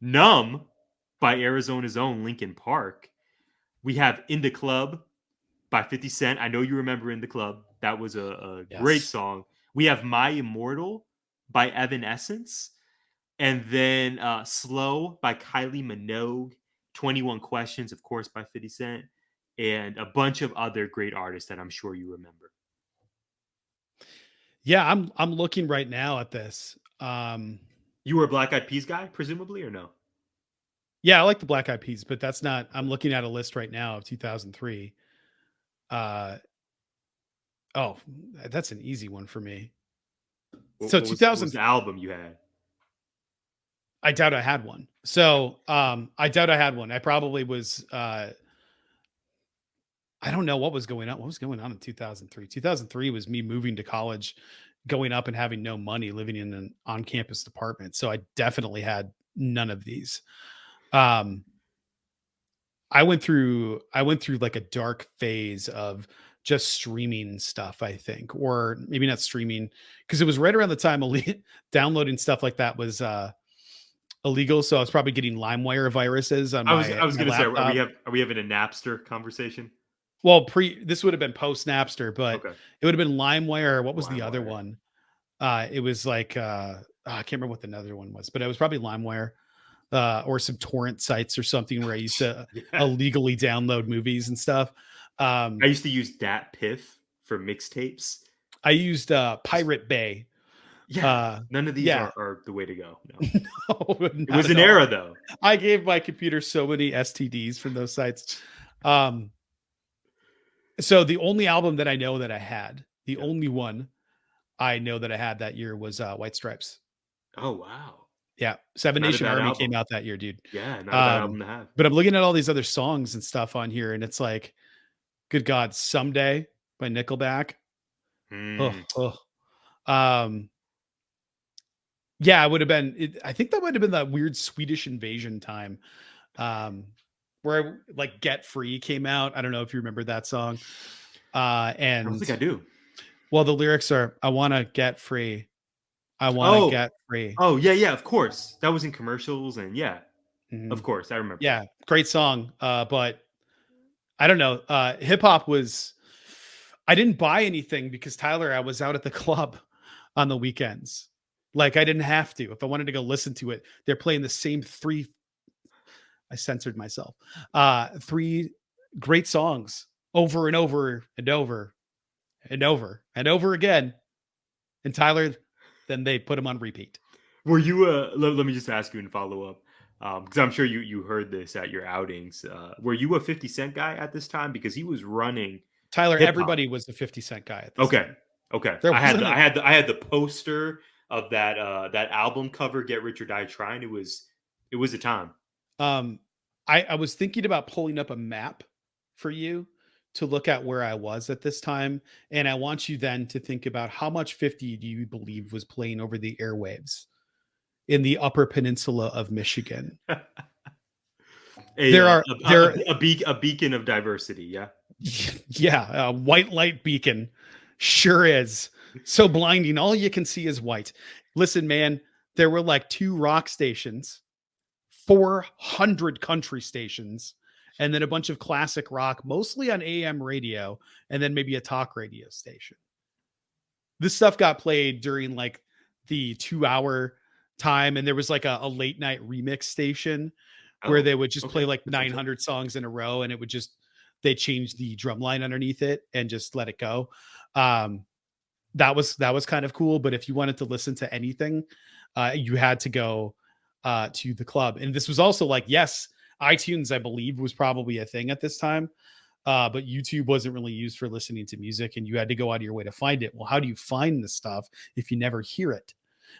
Numb by Arizona's own Linkin Park. We have In the Club by 50 Cent. I know you remember In the Club. That was a great Yes. song. We have My Immortal by Evanescence. And then Slow by Kylie Minogue. 21 Questions, of course, by 50 Cent. And a bunch of other great artists that I'm sure you remember. Yeah, I'm looking right now at this. You were a Black Eyed Peas guy, presumably, or no? Yeah, I like the Black Eyed Peas, but that's not. I'm looking at a list right now of 2003. Uh, oh, that's an easy one for me. So What was 2000, the album you had? I doubt I had one. So I doubt I had one. I probably was. I don't know what was going on. What was going on in 2003? 2003 was me moving to college, going up and having no money, living in an on-campus apartment. So I definitely had none of these. Um, I went through like a dark phase of just streaming stuff, I think, or maybe not streaming, because it was right around the time downloading stuff like that was illegal. So I was probably getting LimeWire viruses on I was my gonna say, laptop. are we having a Napster conversation? Well, this would have been post Napster, but Okay. it would have been LimeWire. What was the other LimeWire. one? It was like I can't remember what the other one was, but it was probably LimeWire. Or some torrent sites or something where I used to Yeah. illegally download movies and stuff. I used to use Dat Piff for mixtapes. I used Pirate Bay. Yeah. None of these Yeah, are the way to go. No. no, It not was at an all. era though. I gave my computer so many STDs from those sites. Um, so the only album that I know that I had, the Yeah. only one I know that I had that year was White Stripes. Oh wow. Yeah, Seven Not a Nation bad Army came album. out that year, dude. Yeah, not a bad Um, album to have. but I'm looking at all these other songs and stuff on here, and it's like, good God, Someday by Nickelback. Oh, Mm. oh. Um, yeah, it would have been. I think that would have been that weird Swedish invasion time, where like "Get Free" came out. I don't know if you remember that song. I don't And think I do. well, the lyrics are, "I want to get free. I want to Oh, get free." oh yeah, of course. That was in commercials and yeah, of Mhm. course, I remember Yeah, that. great song. But I don't know. Hip hop was. I didn't buy anything because Tyler, I was out at the club on the weekends. Like I didn't have to. If I wanted to go listen to it, they're playing the same three. I censored myself. Three great songs over and over and over and over and over again. And Tyler, then they put them on repeat. Were you let me just ask you and follow up. Because I'm sure you heard this at your outings. Were you a 50 Cent guy at this time? Because he was running Tyler, hip hop. everybody was the 50 Cent guy at this Okay. time. Okay. There I had wasn't the, a I had the, I had the poster of that album cover, Get Rich or Die Trying. It was a time. I was thinking about pulling up a map for you to look at where I was at this time. And I want you then to think about how much 50 do you believe was playing over the airwaves in the upper peninsula of Michigan? There are there A beacon of diversity. Yeah. yeah, a white light beacon sure is. So blinding, all you can see is white. Listen, man, there were like 2 rock stations, 400 country stations, and then a bunch of classic rock, mostly on AM radio, and then maybe a talk radio station. This stuff got played during like the 2-hour time, and there was like a late night remix station where Oh, they would just play okay. like That sounds good. 900 songs in a row, and it would just they changed the drum line underneath it and just let it go. Um, that was kind of cool. But if you wanted to listen to anything, you had to go to the club. And this was also like, yes, iTunes, I believe, was probably a thing at this time. But YouTube wasn't really used for listening to music, and you had to go out of your way to find it. Well, how do you find the stuff if you never hear it?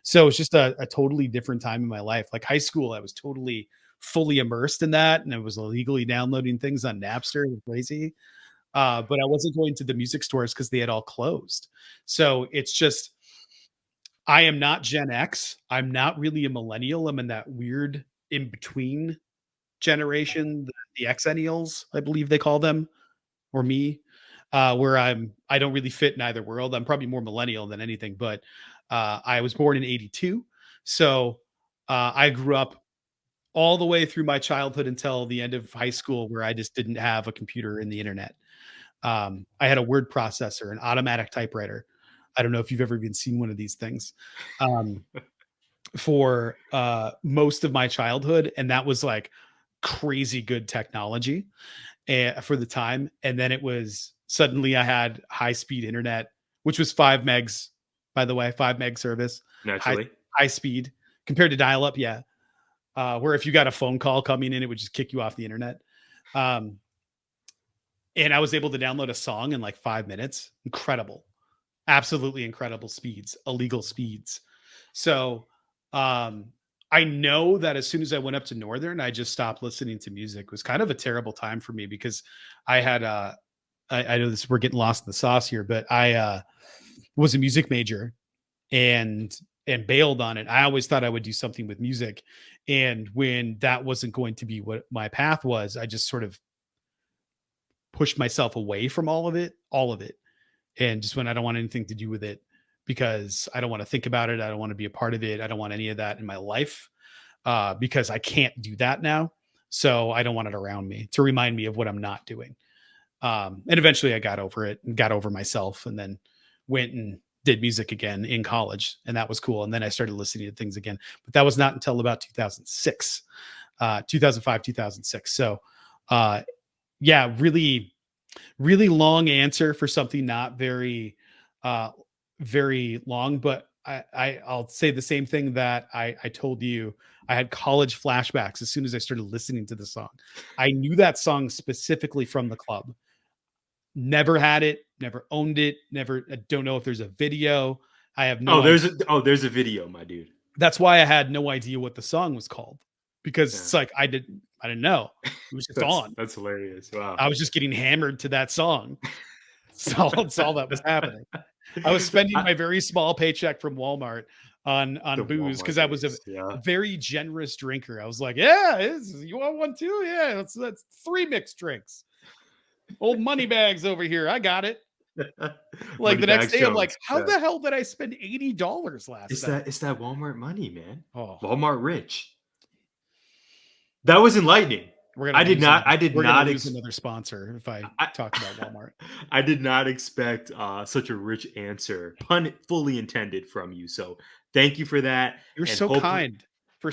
So it's just a totally different time in my life. Like high school, I was totally fully immersed in that, and I was illegally downloading things on Napster. It was crazy. But I wasn't going to the music stores because they had all closed. So it's just, I am not Gen X. I'm not really a millennial. I'm in that weird in between generation, the Xennials, I believe they call them, or me, where I don't really fit in either world. I'm probably more millennial than anything, but I was born in '82, so I grew up all the way through my childhood until the end of high school, where I just didn't have a computer and the internet. I had a word processor, an automatic typewriter. I don't know if you've ever even seen one of these things. For most of my childhood, and that was like crazy good technology for the time. And then it was suddenly I had high speed internet, which was 5 megs, by the way, 5 meg service, Naturally. high speed compared to dial up. Yeah. Where if you got a phone call coming in, it would just kick you off the internet. And I was able to download a song in like 5 minutes. Incredible, absolutely incredible speeds, illegal speeds. So I know that as soon as I went up to Northern, I just stopped listening to music. It was kind of a terrible time for me because I had I know this, we're getting lost in the sauce here, but I was a music major and bailed on it. I always thought I would do something with music. And when that wasn't going to be what my path was, I just sort of pushed myself away from all of it, and just when I don't want anything to do with it, because I don't want to think about it. I don't want to be a part of it. I don't want any of that in my life because I can't do that now. So I don't want it around me to remind me of what I'm not doing. And eventually I got over it and got over myself, and then went and did music again in college. And that was cool. And then I started listening to things again, but that was not until about 2006, 2005, 2006. So yeah, really, really long answer for something not very, very long, but I'll say the same thing that I told you. I had college flashbacks as soon as I started listening to the song. I knew that song specifically from the club. Never had it, never owned it, never. I don't know if there's a video. I have no. There's a video, my dude. That's why I had no idea what the song was called, because it's like I didn't know. It was just on. That's hilarious. Wow. I was just getting hammered to that song. That's all that was happening. I was spending my very small paycheck from Walmart on booze because I was a very generous drinker. I was like, yeah, you want one too? Yeah, that's 3 mixed drinks. Old money bags over here. I got it. Like the next day, I'm like, how the hell did I spend $80 last night? It's that Walmart money, man. Oh. Walmart rich. That was enlightening. I did not lose another sponsor if I talk about Walmart. I did not expect such a rich answer, pun fully intended, from you. So thank you for that. You're so kind for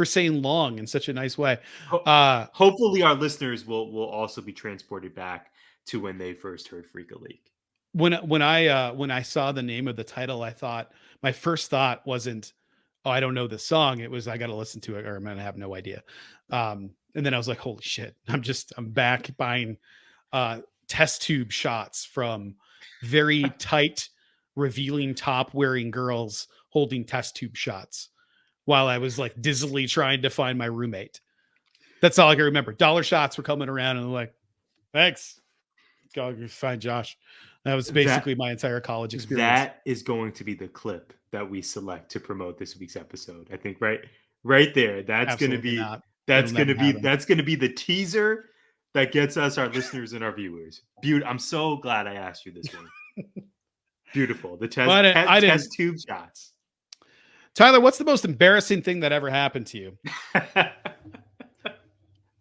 saying long in such a nice way. Hopefully our listeners will also be transported back to when they first heard Freak a League. When I saw the name of the title, my first thought wasn't, oh, I don't know this song. It was, I got to listen to it or I'm going to have no idea. And then I was like, holy shit, I'm back buying test tube shots from very tight, revealing top wearing girls holding test tube shots while I was like dizzily trying to find my roommate. That's all I can remember. Dollar shots were coming around and I'm like, thanks. Go find Josh. That was basically my entire college experience. That is going to be the clip that we select to promote this week's episode. I think right there. That's going to be the teaser that gets us our listeners and our viewers. I'm so glad I asked you this one. Beautiful. The test tube shots. Tyler, what's the most embarrassing thing that ever happened to you?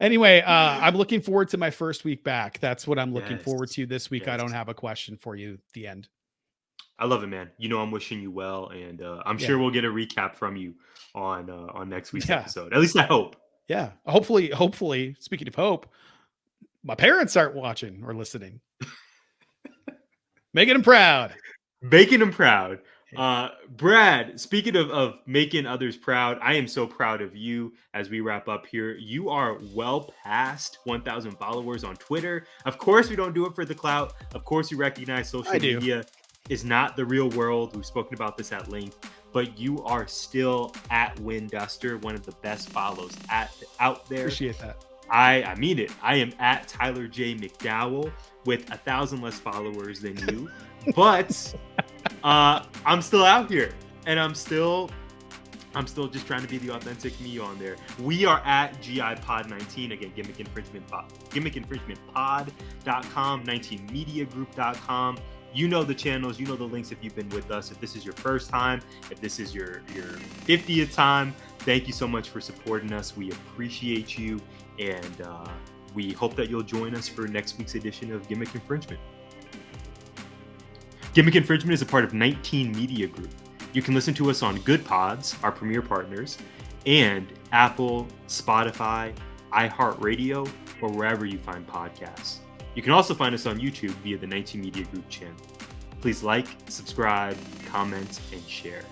Anyway, I'm looking forward to my first week back. That's what I'm looking forward to this week. I don't have a question for you at the end. I love it, man. I'm wishing you well, and I'm sure we'll get a recap from you on next week's episode. At least I hope. Yeah. Hopefully, speaking of hope, my parents aren't watching or listening. Making them proud. Brad, speaking of making others proud, I am so proud of you as we wrap up here. You are well past 1,000 followers on Twitter. Of course, we don't do it for the clout. Of course, we recognize social media is not the real world. We've spoken about this at length, but you are still at Winduster, one of the best follows out there. Appreciate that. I mean it. I am at Tyler J. McDowell with 1,000 less followers than you, but I'm still out here, and I'm still just trying to be the authentic me on there. We are at GI Pod 19 again. Gimmick Infringement Pod.com, 19mediagroup.com. You know the channels, you know the links if you've been with us. If this is your first time, if this is your 50th time, thank you so much for supporting us. We appreciate you. And we hope that you'll join us for next week's edition of Gimmick Infringement. Gimmick Infringement is a part of 19 Media Group. You can listen to us on Good Pods, our premier partners, and Apple, Spotify, iHeartRadio, or wherever you find podcasts. You can also find us on YouTube via the 19 Media Group channel. Please like, subscribe, comment, and share.